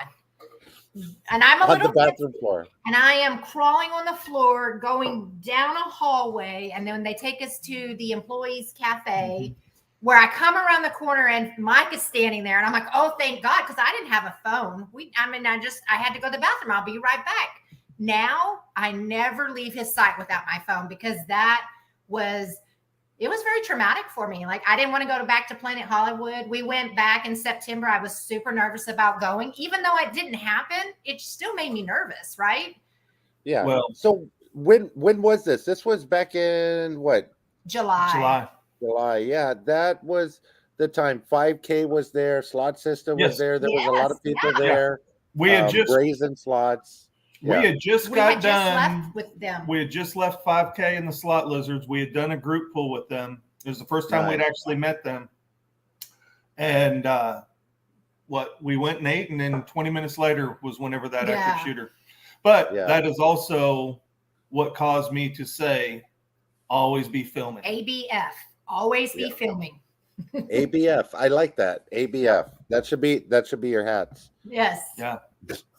And I'm a little
on the bathroom floor.
And I am crawling on the floor, going down a hallway. And then they take us to the employees cafe, where I come around the corner and Mike is standing there. And I'm like, oh, thank God. Cause I didn't have a phone. I had to go to the bathroom. I'll be right back. Now I never leave his sight without my phone, because it was very traumatic for me. Like, I didn't want to go back to Planet Hollywood. We went back in September. I was super nervous about going. Even though it didn't happen, it still made me nervous, right?
Yeah.
Well,
so when was this? This was back in what?
July.
Yeah, that was the time. 5K was there. Slot System was there. There was a lot of people there.
We had just
Brazen Slots.
We had just got done
left with them.
We had just left 5K in the Slot Lizards. We had done a group pool with them, It was the first time we'd actually met them. And we went and ate, and then 20 minutes later was whenever that active shooter. But that is also what caused me to say, always be filming.
ABF, always be filming.
ABF, I like that. ABF, that should be your hats.
Yes.
Yeah.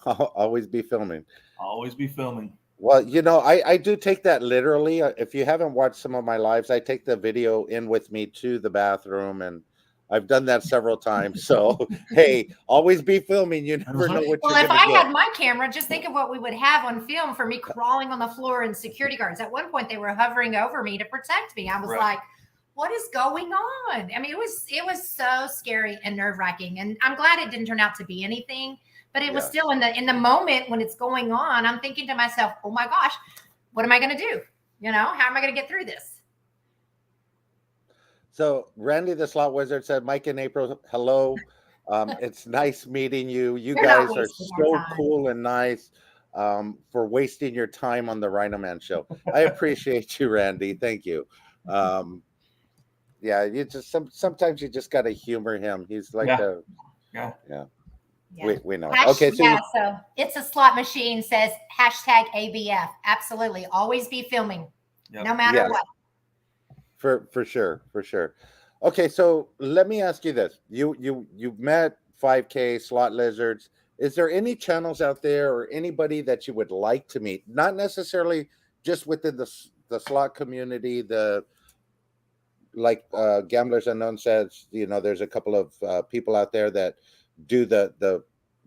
Always be filming.
Always be filming.
Well, you know, I do take that literally. If you haven't watched some of my lives, I take the video in with me to the bathroom, and I've done that several times. So, hey, always be filming. You never know what you're going to get.
Well, if I had my camera, just think of what we would have on film for me crawling on the floor and security guards. At one point, they were hovering over me to protect me. I was like, what is going on? I mean, it was so scary and nerve-wracking. And I'm glad it didn't turn out to be anything. But it was still in the moment when it's going on, I'm thinking to myself, oh my gosh, what am I going to do? You know, how am I going to get through this?
So Randy the Slot Wizard said, Mike and April, hello. It's nice meeting you. You guys are so cool and nice for wasting your time on the RhinoMan show. I appreciate you, Randy. Thank you. You just sometimes you just got to humor him. He's like
Yeah.
We know.
Okay, so it's a slot machine says #ABF. Absolutely, always be filming, no matter what.
For sure. Okay, so let me ask you this: you met 5K Slot Lizards. Is there any channels out there or anybody that you would like to meet? Not necessarily just within the slot community. Gamblers Unknown says, you know, there's a couple of people out there that do the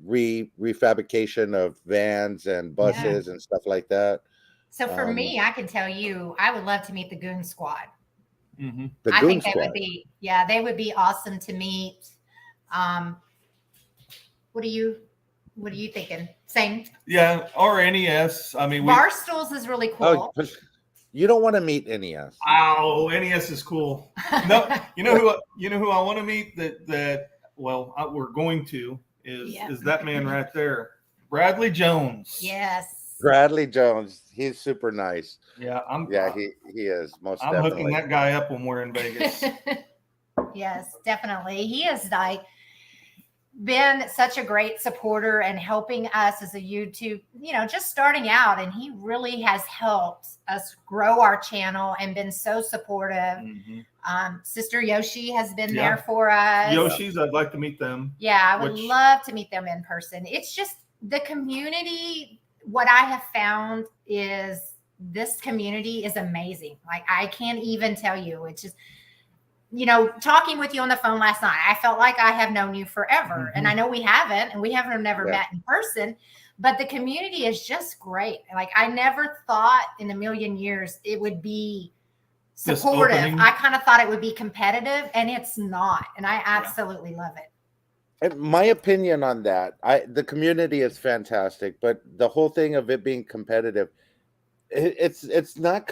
refabrication of vans and buses and stuff like that.
So for me, I can tell you, I would love to meet the Goon Squad.
Mm-hmm.
I think they would be awesome to meet. What are you thinking? Same?
Yeah, or NES. I mean,
Barstools is really cool.
Oh, you don't want to meet NES.
Oh, NES is cool. No, you know who I want to meet we're going to is that man right there, Bradley Jones.
Yes,
Bradley Jones. He's super nice.
Yeah,
he is most.
I'm
definitely
hooking that guy up when we're in Vegas.
Yes, definitely. He has been such a great supporter and helping us as a YouTube, just starting out, and he really has helped us grow our channel and been so supportive. Mm-hmm. Sister Yoshi has been there for us.
Yoshi's, I'd like to meet them.
Yeah, I would love to meet them in person. It's just the community. What I have found is this community is amazing. Like, I can't even tell you. It's just, talking with you on the phone last night, I felt like I have known you forever. Mm-hmm. And I know we haven't, and we haven't never met in person, but the community is just great. Like, I never thought in a million years it would be supportive. I kind of thought it would be competitive, and it's not. And I absolutely love it.
And my opinion on that, the community is fantastic, but the whole thing of it being competitive, it's not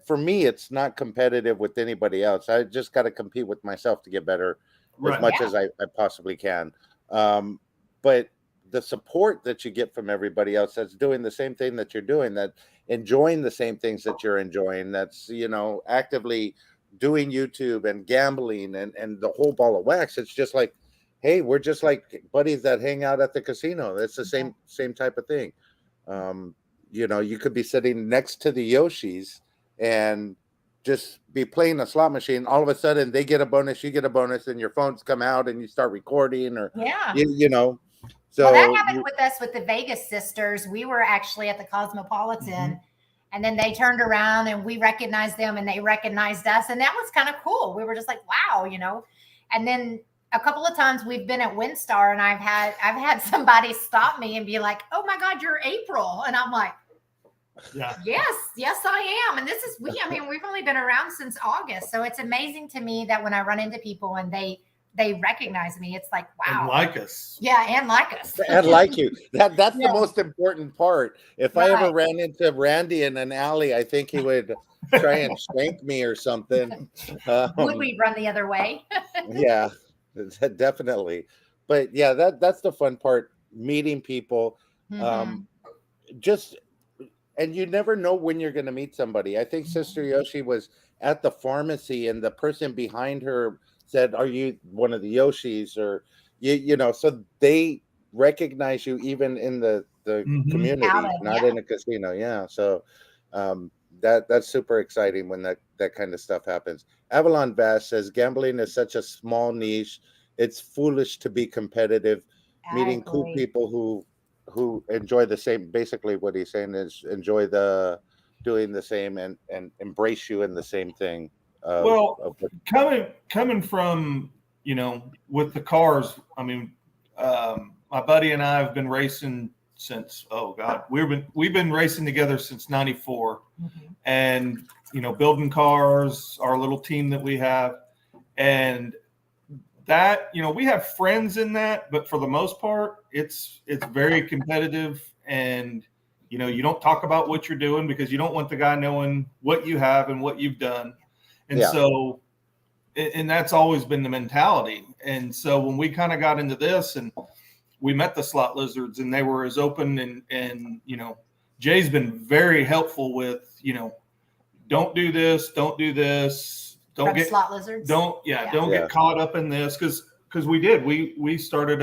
for me. It's not competitive with anybody else. I just got to compete with myself to get better as much as I possibly can. But the support that you get from everybody else that's doing the same thing that you're doing, that enjoying the same things that you're enjoying, that's actively doing YouTube and gambling and the whole ball of wax. It's just like, hey, we're just like buddies that hang out at the casino. It's the same type of thing. You could be sitting next to the Yoshis and just be playing a slot machine. All of a sudden, they get a bonus, you get a bonus, and your phones come out and you start recording, or So
that happened with us with the Vegas sisters. We were actually at the Cosmopolitan, and then they turned around and we recognized them, and they recognized us, and that was kind of cool. We were just like, wow, And then a couple of times we've been at WinStar, and I've had somebody stop me and be like, "Oh my God, you're April," and I'm like, yes, I am. And we've only been around since August, so it's amazing to me that when I run into people and they recognize me, it's like, wow,
and like us,
and like us,
and like you. That's the most important part. If I ever ran into Randy in an alley, I think he would try and spank me or something.
Would we run the other way?
Yeah. Definitely. But that's the fun part, meeting people. And you never know when you're going to meet somebody. I think Sister Yoshi was at the pharmacy, and the person behind her said, "Are you one of the Yoshis?" Or you know, so they recognize you even in the community, not in a casino. Yeah, so that's super exciting when that kind of stuff happens. Avalon Bass says gambling is such a small niche. It's foolish to be competitive. Meeting cool people who enjoy the same. Basically, what he's saying is enjoy the doing the same and embrace you in the same thing.
Coming from, you know, with the cars, I mean, my buddy and I have been racing since, oh God, we've been racing together since '94, and you know, building cars, our little team that we have, and that, you know, we have friends in that, but for the most part, it's very competitive, and you know, you don't talk about what you're doing because you don't want the guy knowing what you have and what you've done, and so, and that's always been the mentality. And so when we kind of got into this and we met the slot lizards and they were as open and, you know, Jay's been very helpful with, you know, don't do this, don't get
slot lizards.
Don't get caught up in this. Cause we started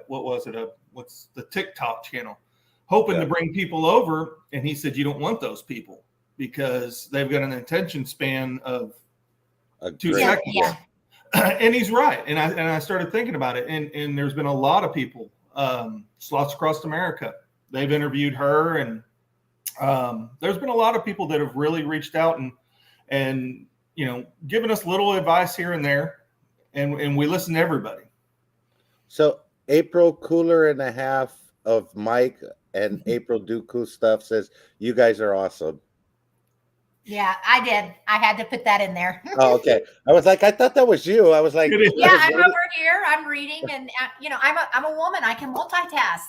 what's the TikTok channel, hoping to bring people over. And he said, you don't want those people because they've got an attention span of 2 seconds. Yeah. And he's right. And I started thinking about it. And there's been a lot of people, Slots Across America. They've interviewed her, and there's been a lot of people that have really reached out and you know, given us little advice here and there, and we listen to everybody.
So April Cooler and a half of Mike and April Do Cool Stuff says you guys are awesome.
Yeah, I did. I had to put that in there.
Oh, okay. I was like, I thought that was you. I was like,
yeah, I'm over here. I'm reading, and you know, I'm a woman. I can multitask.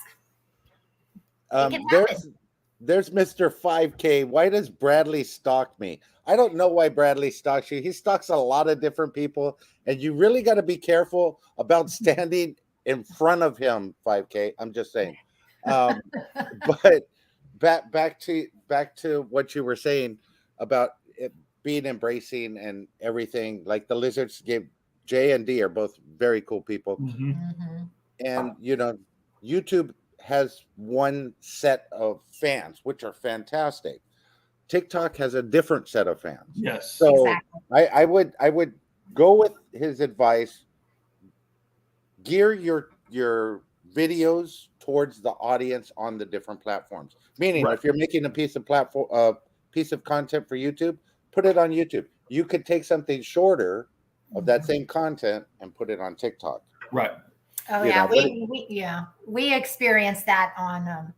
There's Mr. 5K. Why does Bradley stalk me? I don't know why Bradley stalks you. He stalks a lot of different people, and you really got to be careful about standing in front of him. 5K. I'm just saying. But back to what you were saying about it being embracing and everything. Like the lizards J and D are both very cool people. And you know, YouTube has one set of fans, which are fantastic. TikTok has a different set of fans.
Yes.
So exactly. I would go with his advice. Gear your videos towards the audience on the different platforms. Meaning, if you're making a piece of content for YouTube, put it on YouTube. You could take something shorter of that same content and put it on TikTok.
Right.
Oh yeah, we experienced that on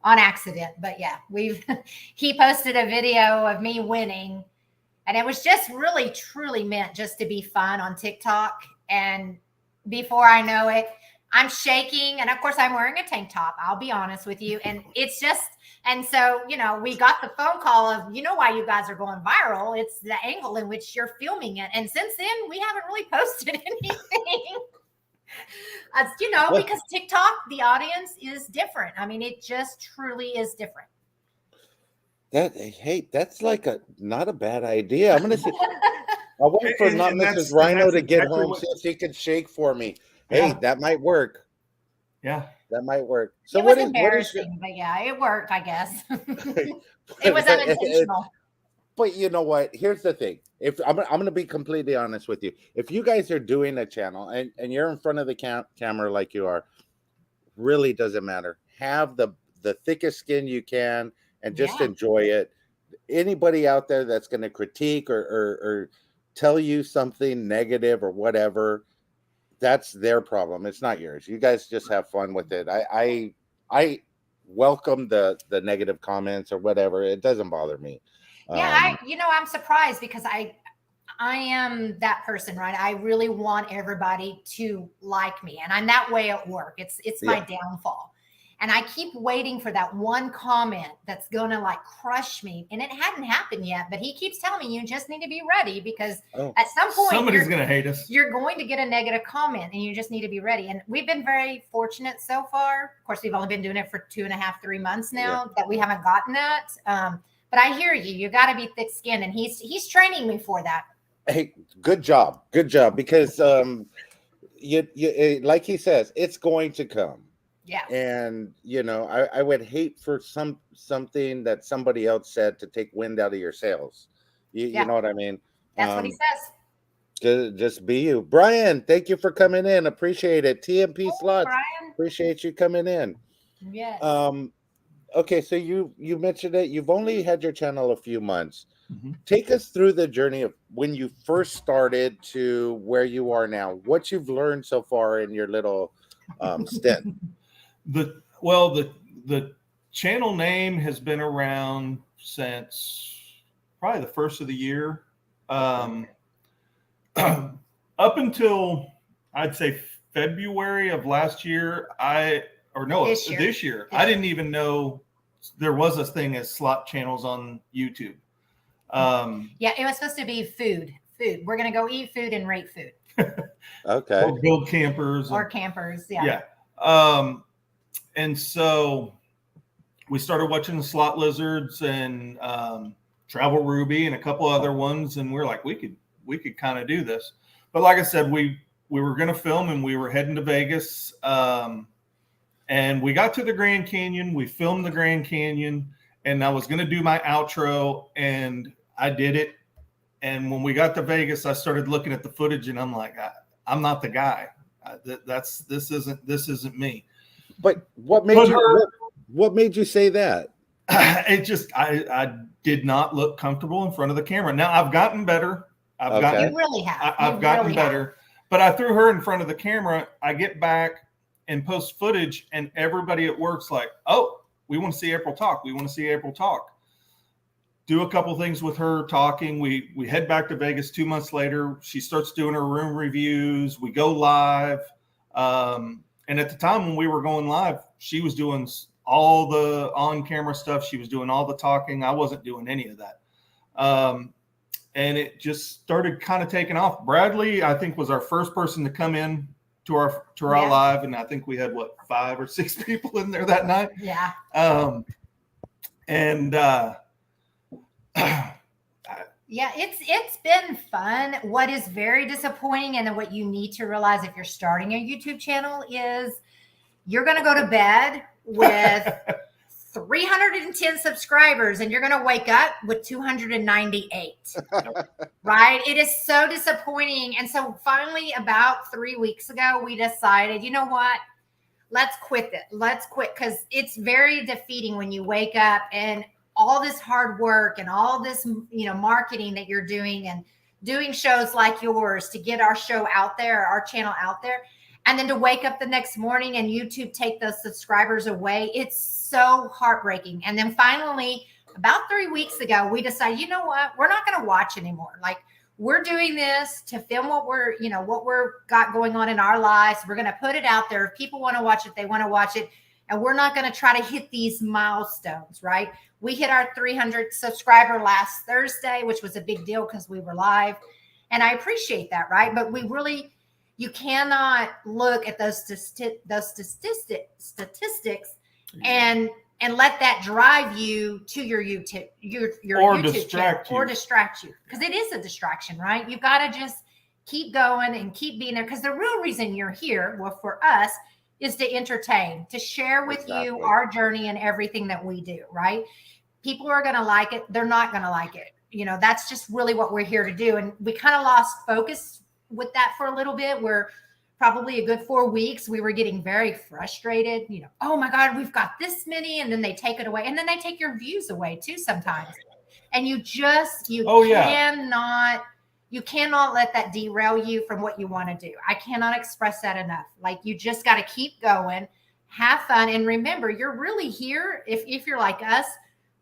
accident, but yeah, he posted a video of me winning, and it was just really truly meant just to be fun on TikTok. And before I know it, I'm shaking, and of course I'm wearing a tank top. I'll be honest with you, and it's just. And so, you know, we got the phone call of, you know, why you guys are going viral. It's the angle in which you're filming it. And since then, we haven't really posted anything. You know, because TikTok, the audience is different. I mean, it just truly is different.
That's like not a bad idea. I'm going to see. I'll wait for not Mrs. Rhino to get home, see if she can shake for me. Hey, that might work.
Yeah.
That might work. So
it was embarrassing, but yeah, it worked, I guess. It was unintentional.
But you know what? Here's the thing. If I'm going to be completely honest with you. If you guys are doing a channel and you're in front of the camera like you are, really doesn't matter. Have the thickest skin you can and just enjoy it. Anybody out there that's going to critique or tell you something negative or whatever, that's their problem. It's not yours. You guys just have fun with it. I welcome the negative comments or whatever. It doesn't bother me.
Yeah, I'm surprised because I am that person, right? I really want everybody to like me, and I'm that way at work. It's my downfall. And I keep waiting for that one comment that's going to like crush me. And it hadn't happened yet, but he keeps telling me you just need to be ready because at some point
somebody's going to hate us.
You're going to get a negative comment and you just need to be ready. And we've been very fortunate so far. Of course, we've only been doing it for 2.5, 3 months now that we haven't gotten that. But But I hear you. You got to be thick skinned, and he's training me for that.
Hey, good job, because you like he says, it's going to come.
Yeah.
And I would hate for something that somebody else said to take wind out of your sails. You know what I mean?
That's what he says.
Just be you. Brian, thank you for coming in. Appreciate it. TMP Slots.
Brian.
Appreciate you coming in.
Yes.
Okay, so you mentioned it. You've only had your channel a few months.
Mm-hmm.
Take us through the journey of when you first started to where you are now. What you've learned so far in your little stint.
The channel name has been around since probably the first of the year. Up until I'd say February of last year, this year, I didn't even know there was a thing as slot channels on YouTube.
Yeah, it was supposed to be food. We're gonna go eat food and rate food.
Okay.
Or build campers.
Yeah.
And so we started watching the Slot Lizards and Travel Ruby and a couple other ones, and we're like, we could kind of do this. But like I said, we were going to film, and we were heading to Vegas. And we got to the Grand Canyon. We filmed the Grand Canyon, and I was going to do my outro, and I did it. And when we got to Vegas, I started looking at the footage, and I'm like, I'm not the guy. This isn't me.
But what made you say that?
It just I did not look comfortable in front of the camera. Now I've gotten better.
You really have.
I've gotten better. But I threw her in front of the camera. I get back and post footage, and everybody at work's like, "Oh, we want to see April talk. We want to see April talk." Do a couple things with her talking. We head back to Vegas 2 months later. She starts doing her room reviews. We go live. And at the time when we were going live, she was doing all the on-camera stuff. She was doing all the talking. I wasn't doing any of that. And it just started kind of taking off. Bradley, I think, was our first person to come in to our live. And I think we had, 5 or 6 people in there that night.
Yeah. Yeah, it's been fun. What is very disappointing, and what you need to realize if you're starting a YouTube channel, is you're going to go to bed with 310 subscribers, and you're going to wake up with 298. Right? It is so disappointing. And so finally, about 3 weeks ago, we decided, you know what? Let's quit it. Let's quit, because it's very defeating when you wake up and all this hard work and all this, marketing that you're doing and doing shows like yours to get our show out there, our channel out there. And then to wake up the next morning and YouTube take those subscribers away. It's so heartbreaking. And then finally, about 3 weeks ago, we decided, you know what? We're not going to watch anymore. Like, we're doing this to film what we're got going on in our lives. We're going to put it out there. If people want to watch it, they want to watch it. And we're not going to try to hit these milestones, right? We hit our 300 subscriber last Thursday, which was a big deal because we were live. And I appreciate that, right? But you cannot look at those statistics and let that drive you to your YouTube, your YouTube channel, or distract you, because it is a distraction, right? You've got to just keep going and keep being there, because the real reason you're here, well, for us, is to entertain, to share with you our journey and everything that we do, right? People are going to like it. They're not going to like it. That's just really what we're here to do. And we kind of lost focus with that for a little bit. We're probably a good 4 weeks. We were getting very frustrated. Oh my God, we've got this many. And then they take it away. And then they take your views away too sometimes. And you cannot let that derail you from what you want to do. I cannot express that enough. Like, you just got to keep going, have fun. And remember, you're really here. If you're like us,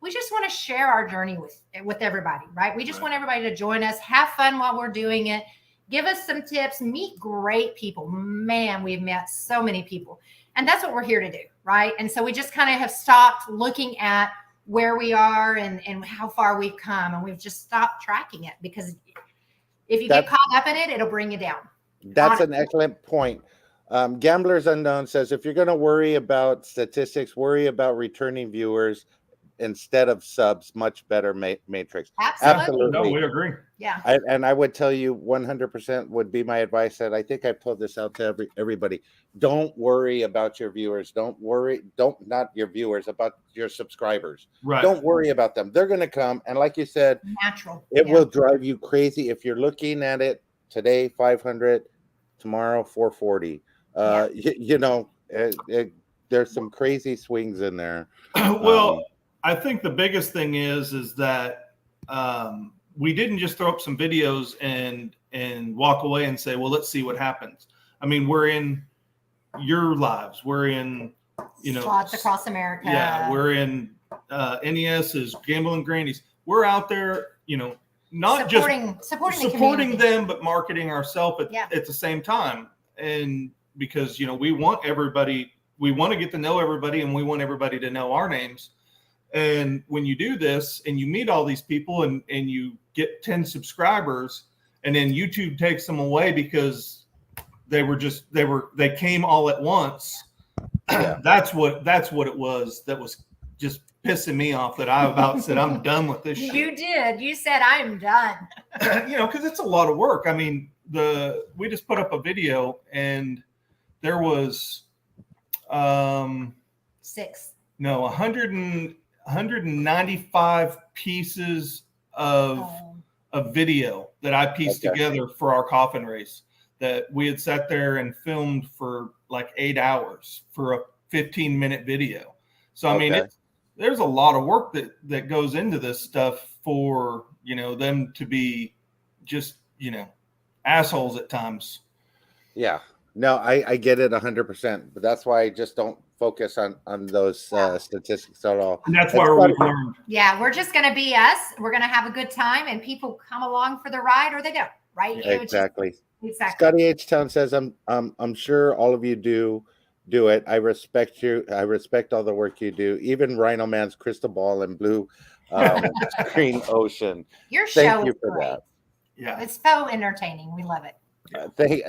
we just want to share our journey with everybody, right? We just want everybody to join us, have fun while we're doing it. Give us some tips, meet great people. Man, we've met so many people. And that's what we're here to do, right? And so we just kind of have stopped looking at where we are and how far we've come. And we've just stopped tracking it, because if you get caught up in it, it'll bring you down.
That's an excellent point. Gamblers Unknown says, if you're going to worry about statistics, worry about returning viewers instead of subs, much better matrix.
Absolutely.
No, we agree.
Yeah.
And I would tell you 100% would be my advice. And I think I've told this out to everybody. Don't worry about your viewers. Don't not your viewers, about your subscribers.
Right.
Don't worry about them. They're going to come. And like you said,
Natural.
it will drive you crazy if you're looking at it today, 500, tomorrow, 440. There's some crazy swings in there.
Well, I think the biggest thing is that we didn't just throw up some videos and walk away and say, well, let's see what happens. I mean, we're in your lives. We're in,
Slots across America.
Yeah, we're in NES's Gambling Grannies. We're out there, not supporting them, but marketing ourselves at the same time. And because, we want everybody, we want to get to know everybody, and we want everybody to know our names. And when you do this and you meet all these people and you get 10 subscribers, and then YouTube takes them away because they came all at once. Yeah. That's what it was. That was just pissing me off, that I about said, I'm done with this shit.
You did. You said, I'm done.
Because it's a lot of work. I mean, we just put up a video and there was 195 pieces of video that I pieced together for our coffin race, that we had sat there and filmed for like 8 hours for a 15-minute video. So, I mean, there's a lot of work that goes into this stuff for, them to be just, assholes at times.
Yeah. No, I get it 100%, but that's why I just don't focus on those statistics at all.
And that's why we've learned.
Yeah, we're just going to be us. We're going to have a good time, and people come along for the ride or they don't, right?
Exactly.
Exactly.
Scotty H. Town says, I'm sure all of you do it. I respect you. I respect all the work you do. Even RhinoMan's crystal ball and blue screen ocean.
Thank
you for that.
Yeah,
it's so entertaining. We love it.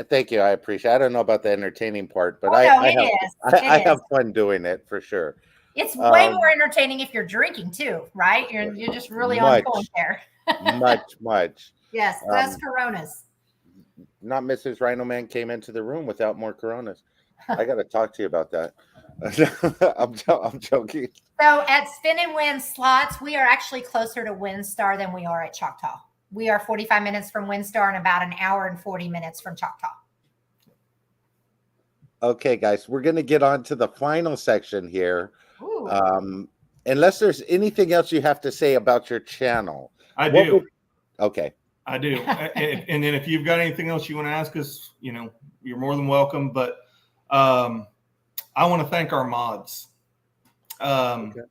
Thank you. I appreciate it. I don't know about the entertaining part, but I have fun doing it for sure.
It's way more entertaining if you're drinking too, right? You're just really on point there.
much.
Yes, that's Coronas.
Not Mrs. RhinoMan came into the room without more Coronas. I got to talk to you about that. I'm joking.
So at Spin and Win Slots, we are actually closer to WinStar than we are at Choctaw. We are 45 minutes from WinStar and about an hour and 40 minutes from Choctaw.
Okay, guys, we're going to get on to the final section here. Unless there's anything else you have to say about your channel.
I do.
Okay.
I do. And then if you've got anything else you want to ask us, you're more than welcome. But I want to thank our mods. Bradley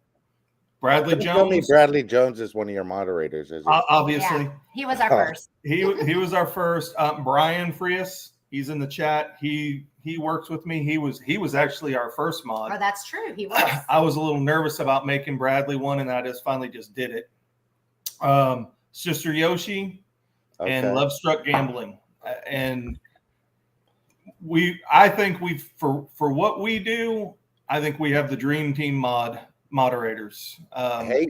Jones.
Tell me Bradley Jones is one of your moderators, is he?
Obviously.
Yeah, he was our first.
He was our first. Brian Frias, he's in the chat. He works with me. He was actually our first mod.
Oh, that's true. He was.
I was a little nervous about making Bradley one, and I finally did it. Sister Yoshi and Love Struck Gambling. And I think for what we do, I think we have the dream team moderators.
Hey,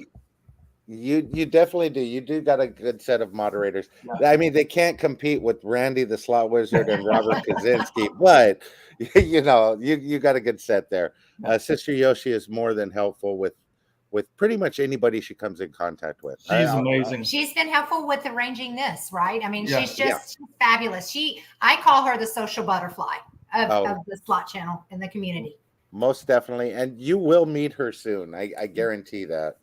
you definitely do. You do got a good set of moderators. Yeah. I mean, they can't compete with Randy the Slot Wizard and Robert Kaczynski, but you got a good set there. Sister Yoshi is more than helpful with pretty much anybody she comes in contact with.
She's amazing.
She's been helpful with arranging this, right? I mean, she's just fabulous. I call her the social butterfly of the slot channel in the community.
Most definitely. And you will meet her soon. I guarantee that.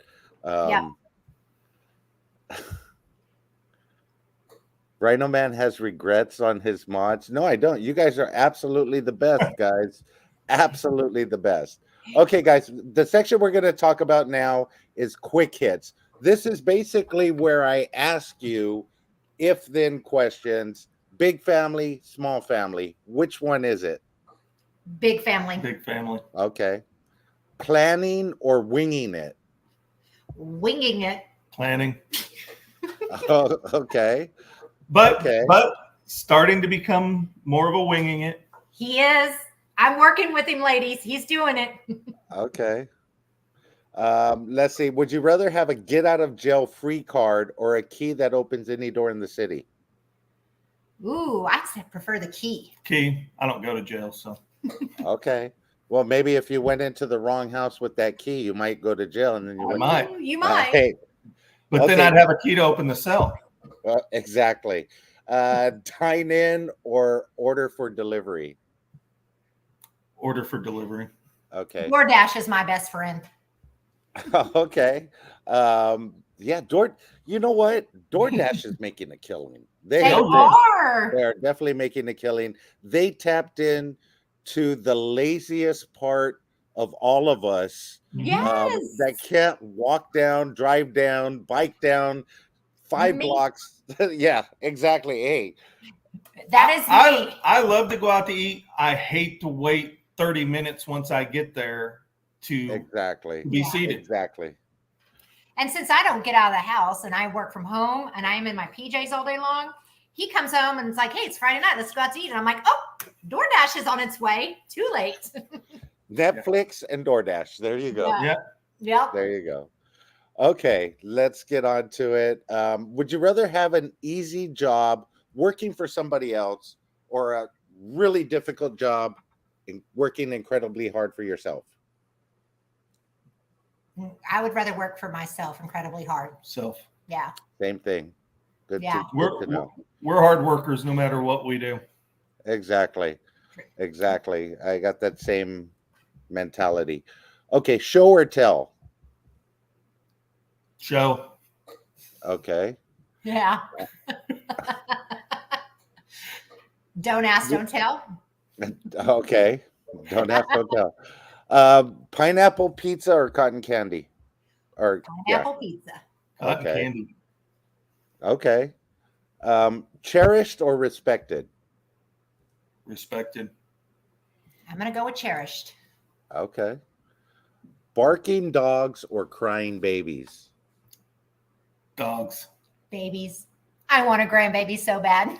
RhinoMan has regrets on his mods. No, I don't. You guys are absolutely the best, guys. Absolutely the best. Okay, guys, the section we're going to talk about now is quick hits. This is basically where I ask you if-then questions. Big family, small family. Which one is it?
Big family.
Big family.
Okay. Planning or winging it?
Winging it.
Planning.
Oh, okay.
But starting to become more of a winging it.
He is. I'm working with him, ladies. He's doing it.
Okay. Let's see. Would you rather have a get out of jail free card or a key that opens any door in the city?
Ooh, I prefer the key.
Key. I don't go to jail, so.
Okay. Well, maybe if you went into the wrong house with that key, you might go to jail, and then you wouldn't.
might.
You might.
Hey,
But then
Okay.
I'd have a key to open the cell.
exactly. Dine in or order for delivery.
Order for delivery.
Okay.
DoorDash is my best friend.
Okay. Yeah, you know what? DoorDash is making a killing.
They
Oh,
are.
They are definitely making a killing. They tapped in to the laziest part of all of us.
Yes.
That can't walk down, drive down, bike down 5
Me.
blocks. Yeah, exactly. Hey,
That is me.
I love to go out to eat. I hate to wait 30 minutes once I get there to
exactly.
be seated.
Exactly.
And since I don't get out of the house and I work from home and I'm in my PJs all day long, he comes home and it's like, hey, it's Friday night. Let's go out to eat. And I'm like, oh, DoorDash is on its way. Too late.
Netflix and DoorDash. There you go.
Yeah.
Yeah.
Yep.
There you go. Okay, let's get on to it. Would you rather have an easy job working for somebody else or a really difficult job working incredibly hard for yourself?
I would rather work for myself incredibly hard.
Self.
Yeah.
Same thing. Good,
Yeah.
good to know.
We're hard workers no matter what we do.
Exactly. Exactly. I got that same mentality. Okay, show or tell?
Show.
Okay.
Yeah. Don't ask, don't tell.
Okay. Don't ask, don't tell. Pineapple pizza or cotton candy? Or
Pineapple pizza.
Cotton
Okay.
candy.
Okay. Cherished or respected?
Respected.
I'm going to go with cherished.
Okay. Barking dogs or crying babies?
Dogs.
Babies. I want a grandbaby so bad.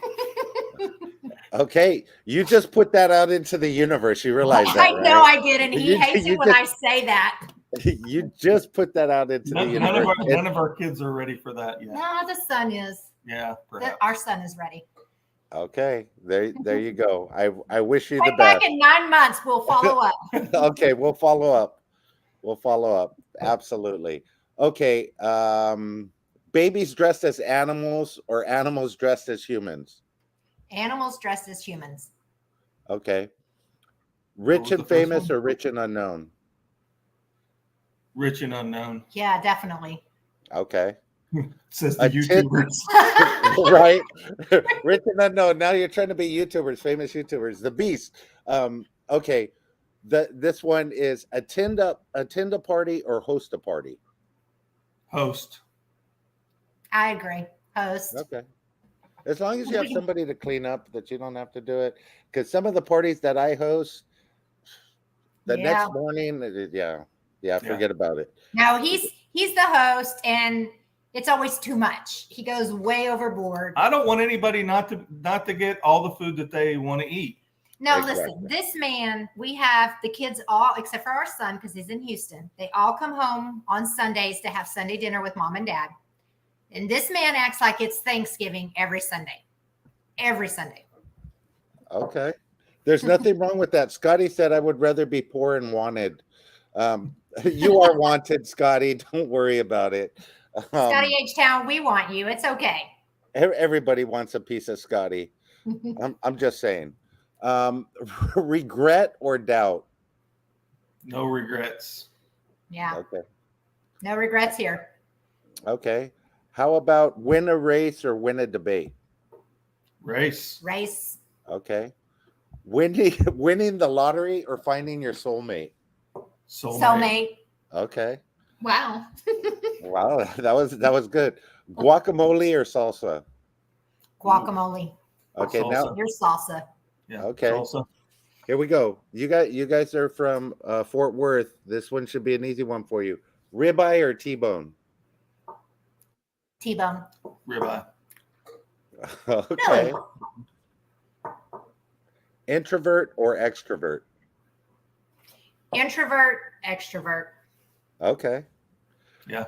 Okay. You just put that out into the universe. You realize that,
I know
right?
I did, and he
You-
hates
you
it when
just-
I say that.
You just put that out into the
None
universe.
none of our kids are ready for that yet.
No, the son is.
Yeah, perhaps.
Our son is ready.
Okay. There you go. I wish you the
Right back
best.
in 9 months, we'll follow up.
Okay, we'll follow up. We'll follow up. Absolutely. Okay. Babies dressed as animals or animals dressed as humans?
Animals dressed as humans.
Okay. Rich
was
and
the first
famous
one?
or rich and unknown?
Rich and unknown.
Yeah, definitely.
Okay.
Says the
A tit-
YouTubers.
Right. Rich and unknown. Now you're trying to be YouTubers, famous YouTubers. The beast. Okay. This one is attend a party or host a party.
Host.
I agree. Host.
Okay. As long as you have somebody to clean up, that you don't have to do it. Because some of the parties that I host, the
Yeah.
next morning, forget about it.
No, he's the host, and it's always too much. He goes way overboard.
I don't want anybody not to get all the food that they want to eat.
No,
Exactly.
listen, this man, we have the kids all, except for our son, because he's in Houston. They all come home on Sundays to have Sunday dinner with mom and dad. And this man acts like it's Thanksgiving every Sunday. Every Sunday.
Okay. There's nothing wrong with that. Scotty said, I would rather be poor and wanted. You are wanted, Scotty. Don't worry about it.
Scotty H-Town, we want you. It's okay.
Everybody wants a piece of Scotty. I'm just saying. Regret or doubt?
No regrets.
Yeah.
Okay.
No regrets here.
Okay. How about win a race or win a debate?
Race.
Race.
Okay. Winning the lottery or finding your soulmate?
Soulmate.
Okay.
Wow.
Wow, that was good. Guacamole or salsa?
Guacamole.
Okay,
Salsa.
now
Your salsa.
Yeah.
Okay.
Salsa.
here we go. You guys are from Fort Worth. This one should be an easy one for you. Ribeye or T-bone?
T-bone.
Ribeye.
Okay. Introvert or extrovert?
Introvert, extrovert.
Okay.
Yeah.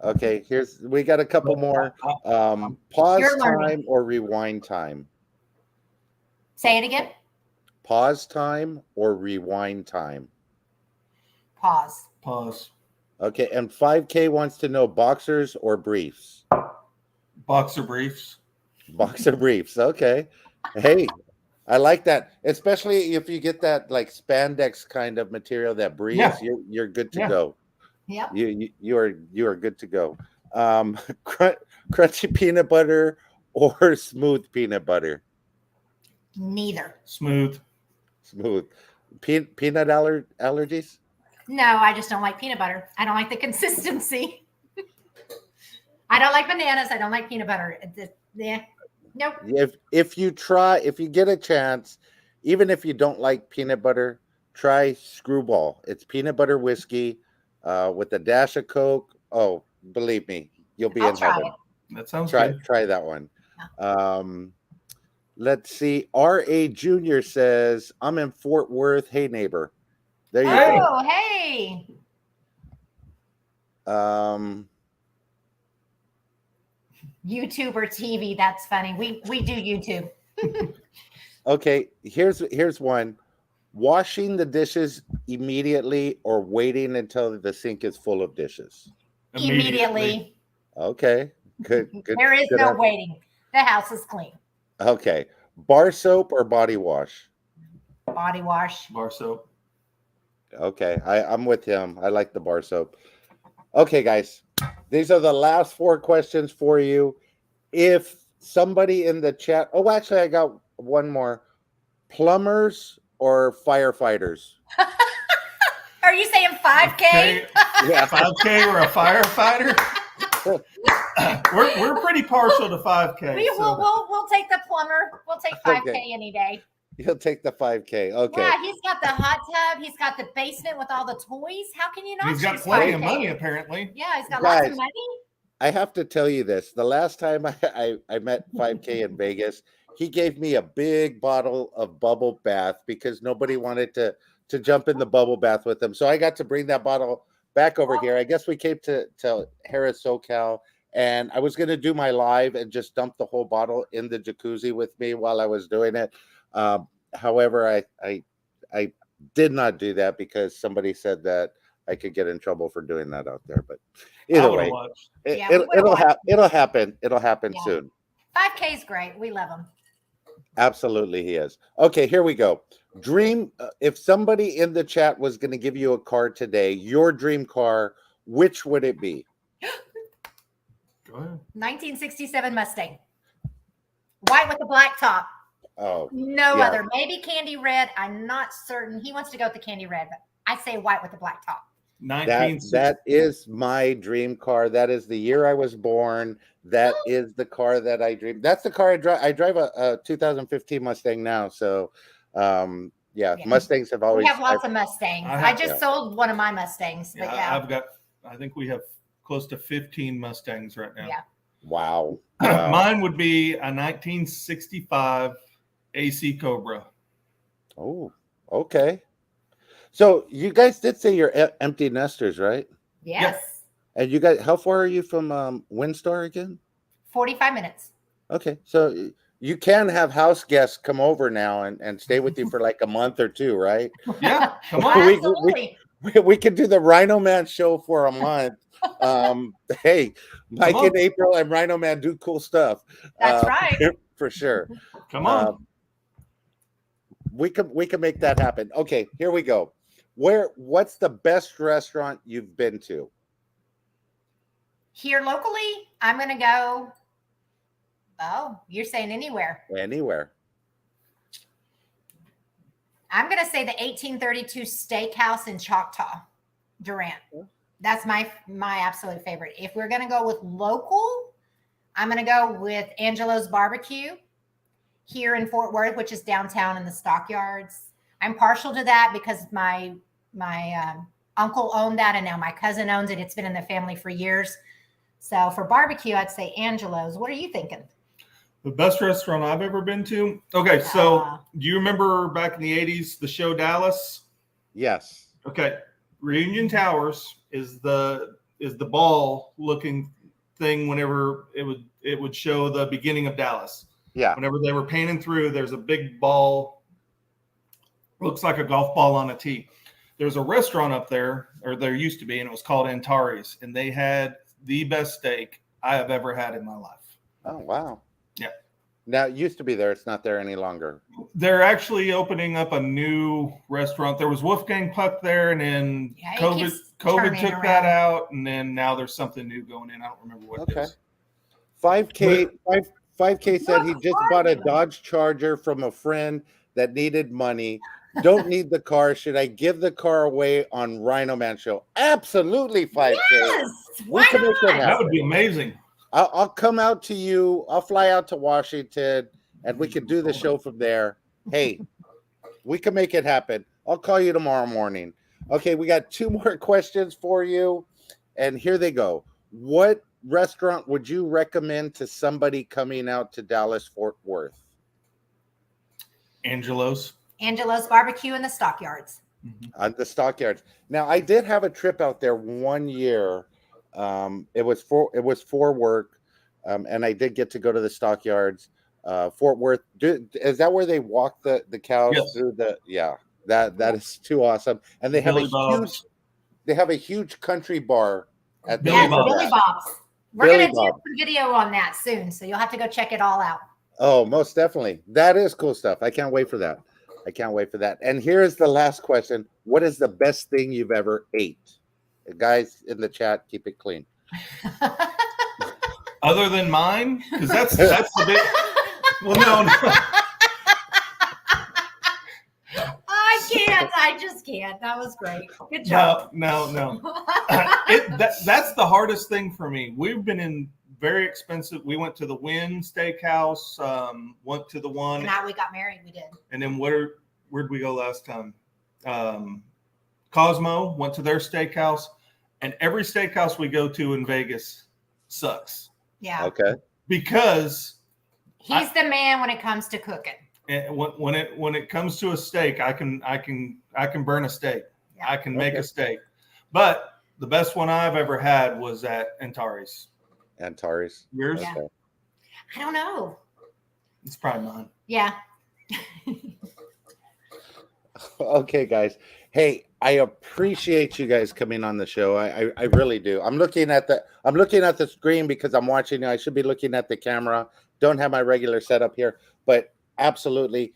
Okay. We got a couple more. Pause
You're learning.
time or rewind time?
Say it again.
Pause time or rewind time?
Pause.
Pause.
Okay. And 5K wants to know boxers or briefs?
Boxer briefs.
Boxer briefs. Okay. Hey, I like that. Especially if you get that like spandex kind of material that breathes, you're good to go.
Yeah.
You are good to go. Crunchy peanut butter or smooth peanut butter?
Neither.
Smooth.
Smooth. Peanut allergies?
No, I just don't like peanut butter. I don't like the consistency. I don't like bananas. I don't like peanut butter. Yeah. Nope.
If you get a chance, even if you don't like peanut butter, try Screwball. It's peanut butter whiskey with a dash of Coke. Oh, believe me, you'll be in heaven.
That sounds good.
Try that one. Let's see. R.A. Jr. says, I'm in Fort Worth. Hey, neighbor. There you go.
Oh, hey. YouTube or TV. That's funny. We do YouTube.
Okay, here's one. Washing the dishes immediately or waiting until the sink is full of dishes?
Immediately.
Okay, good.
There is no waiting. The house is clean.
Okay, bar soap or body wash?
Body wash.
Bar soap.
Okay, I'm with him. I like the bar soap. Okay, guys, these are the last 4 questions for you. If somebody in the chat, oh, actually, I got one more. Plumbers or firefighters?
Are you saying 5K?
Yeah,
5K or a firefighter? we're pretty partial to 5K.
We'll take the plumber. We'll take 5K any day.
You'll take the 5K. Okay.
Yeah, he's got the hot tub. He's got the basement with all the toys. How can you not?
He's got plenty of money, apparently.
Yeah, he's got lots of money.
I have to tell you this. The last time I met 5K in Vegas, he gave me a big bottle of bubble bath because nobody wanted to jump in the bubble bath with him. So I got to bring that bottle back over here. I guess we came to Harris SoCal, and I was going to do my live and just dump the whole bottle in the jacuzzi with me while I was doing it. However, I did not do that because somebody said that I could get in trouble for doing that out there. But either way, it'll happen. It'll happen soon.
5K is great. We love him.
Absolutely, he is. Okay, here we go. Dream. If somebody in the chat was going to give you a car today, your dream car, which would it be?
Go ahead.
1967 Mustang. White with a black top.
Oh,
no other. Maybe candy red. I'm not certain. He wants to go with the candy red, but I say white with a black top.
That is my dream car. That is the year I was born. That is the car that I dream. That's the car I drive. I drive a 2015 Mustang now. So, Mustangs have always.
We have lots of Mustangs. I just sold one of my Mustangs. But
I think we have close to 15 Mustangs right now.
Yeah.
Wow.
Mine would be a 1965 AC Cobra.
Oh, okay. So you guys did say you're empty nesters, right?
Yes.
Yep.
And you guys, how far are you from Windstar again?
45 minutes.
Okay, so you can have house guests come over now and stay with you for like a month or 2, right?
Yeah, come on.
Absolutely.
We could do the RhinoMan show for a month. Hey, Mike and April and RhinoMan do cool stuff.
That's right.
For sure.
Come on.
We can make that happen. Okay, here we go. What's the best restaurant you've been to?
Here locally, I'm going to go. Oh, you're saying anywhere.
Anywhere.
I'm going to say the 1832 Steakhouse in Choctaw, Durant. That's my absolute favorite. If we're going to go with local, I'm going to go with Angelo's Barbecue here in Fort Worth, which is downtown in the Stockyards. I'm partial to that because my uncle owned that, and now my cousin owns it. It's been in the family for years. So for barbecue, I'd say Angelo's. What are you thinking?
The best restaurant I've ever been to? Okay, so do you remember back in the 80s, the show Dallas?
Yes.
Okay. Reunion Towers is the ball looking thing. Whenever it would show the beginning of Dallas.
Yeah.
Whenever they were painting through, there's a big ball, looks like a golf ball on a tee. There's a restaurant up there, or there used to be, and it was called Antares, and they had the best steak I have ever had in my life.
Oh, wow.
Yeah.
Now, it used to be there. It's not there any longer.
They're actually opening up a new restaurant. There was Wolfgang Puck there, and then COVID took that out, and then now there's something new going in. I don't remember what it is.
5K said he just bought a Dodge Charger from a friend that needed money. Don't need the car. Should I give the car away on RhinoMan Show? Absolutely, 5K.
Yes. Why not?
That would be amazing.
I'll come out to you. I'll fly out to Washington, and we can do the show from there. Hey, we can make it happen. I'll call you tomorrow morning. Okay, we got 2 more questions for you, and here they go. What restaurant would you recommend to somebody coming out to Dallas-Fort Worth?
Angelo's
Barbecue in the Stockyards.
On the Stockyards. Now, I did have a trip out there one year. It was for work, and I did get to go to the Stockyards. Fort Worth. Is that where they walk the cows through the? Yeah, that is too awesome. And they have a huge country bar at
Billy Bob's. We're going to do a video on that soon, so you'll have to go check it all out.
Oh, most definitely. That is cool stuff. I can't wait for that. And here is the last question. What is the best thing you've ever ate? Guys in the chat, keep it clean.
Other than mine? Because that's the big... Well, no.
I just can't. That was great. Good job.
No. That's the hardest thing for me. We've been in very expensive. We went to the Wynn Steakhouse. Went to the one.
Now we got married. We did.
And then where'd we go last time? Cosmo. Went to their steakhouse. And every steakhouse we go to in Vegas sucks.
Yeah.
Okay.
Because
he's the man when it comes to cooking.
And when it comes to a steak, I can burn a steak. Yeah. I can make a steak. But the best one I've ever had was at Antares.
Antares.
Yours?
Yeah. Okay. I don't know.
It's probably mine.
Yeah.
Okay, guys. Hey, I appreciate you guys coming on the show. I really do. I'm looking at the screen because I'm watching you. I should be looking at the camera. Don't have my regular setup here, but absolutely,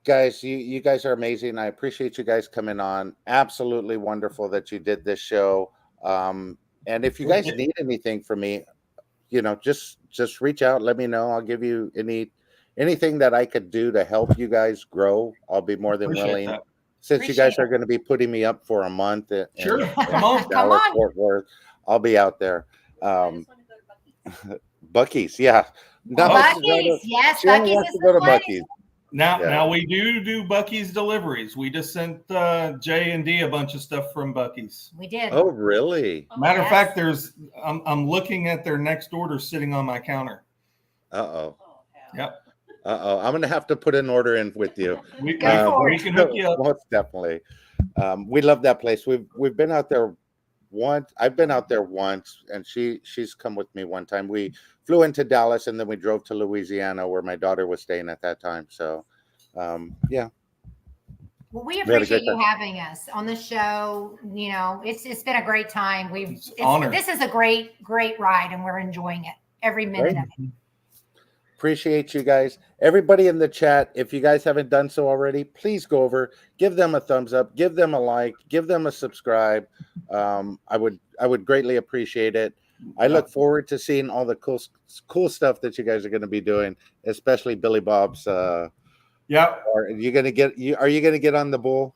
guys, you guys are amazing. I appreciate you guys coming on. Absolutely wonderful that you did this show. And if you guys need anything from me, just reach out. Let me know. I'll give you anything that I could do to help you guys grow. I'll be more than willing. That. Since you guys are going to be putting me up for a month,
sure, come on,
Fort Worth, I'll be out there. Buc-ee's, yeah.
Buc-ee's, yes, Buc-ee's is the place.
Now we do Buc-ee's deliveries. We just sent Jay and D a bunch of stuff from Buc-ee's.
We did.
Oh, really?
Matter of fact, I'm looking at their next order sitting on my counter.
Uh-oh.
Yep.
Uh-oh. I'm going to have to put an order in with you.
We can hook you up.
Most definitely. We love that place. We've been out there once. I've been out there once, and she's come with me one time. We flew into Dallas, and then we drove to Louisiana, where my daughter was staying at that time. So, yeah.
Well, we appreciate you having us on the show. It's been a great time. This is a great ride, and we're enjoying it every minute of it.
Appreciate you guys. Everybody in the chat, if you guys haven't done so already, please go over, give them a thumbs up, give them a like, give them a subscribe. I would greatly appreciate it. I look forward to seeing all the cool stuff that you guys are going to be doing, especially Billy Bob's.
Yeah.
Are you going to get on the bull?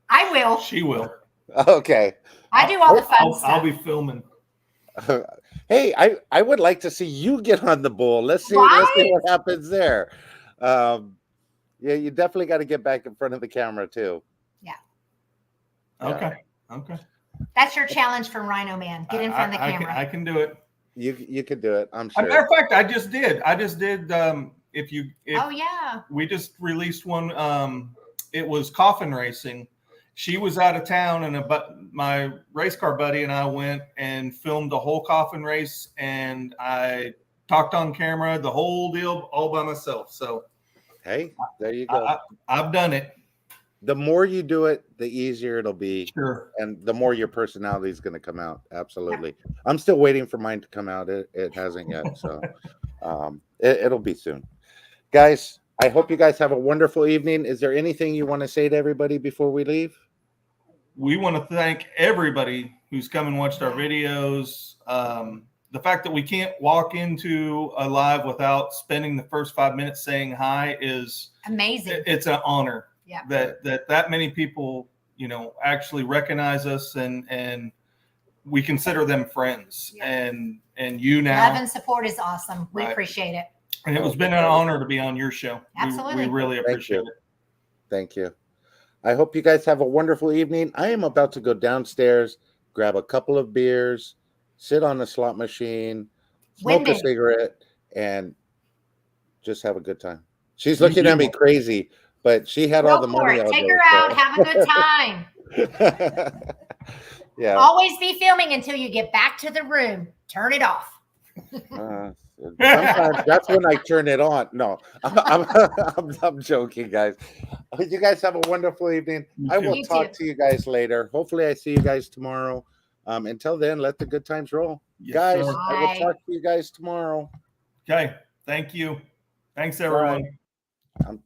I will.
She will.
Okay.
I do all the fun stuff.
I'll be filming.
Hey, I would like to see you get on the bull. Let's see what happens there. Yeah, you definitely got to get back in front of the camera too.
Yeah.
Okay.
That's your challenge from RhinoMan. Get in front of the camera.
I can do it.
You can do it. I'm sure.
As a matter of fact, I just did. We just released one. It was coffin racing, She was out of town, and my race car buddy and I went and filmed the whole coffin race, and I talked on camera, the whole deal, all by myself. So,
hey, there you go.
I've done it.
The more you do it, the easier it'll be.
Sure.
And the more your personality is going to come out. Absolutely. I'm still waiting for mine to come out. It hasn't yet. So it'll be soon. Guys, I hope you guys have a wonderful evening. Is there anything you want to say to everybody before we leave?
We want to thank everybody who's come and watched our videos. The fact that we can't walk into a live without spending the first 5 minutes saying hi is
amazing.
It's an honor.
Yeah.
That many people, actually recognize us and we consider them friends. Yeah. And you now.
Love and support is awesome. We appreciate it.
And it's been an honor to be on your show.
Absolutely.
We really appreciate it.
Thank you. I hope you guys have a wonderful evening. I am about to go downstairs, grab a couple of beers, sit on a slot machine, smoke a cigarette, and just have a good time. She's looking at me crazy, but she had all the money.
Take her out. Have a good time.
Yeah.
Always be filming until you get back to the room. Turn it off.
Sometimes that's when I turn it on. No, I'm joking, guys. You guys have a wonderful evening. I will talk to you guys later. Hopefully, I see you guys tomorrow. Until then, let the good times roll, guys. I will talk to you guys tomorrow.
Okay. Thank you. Thanks, everyone.
Bye.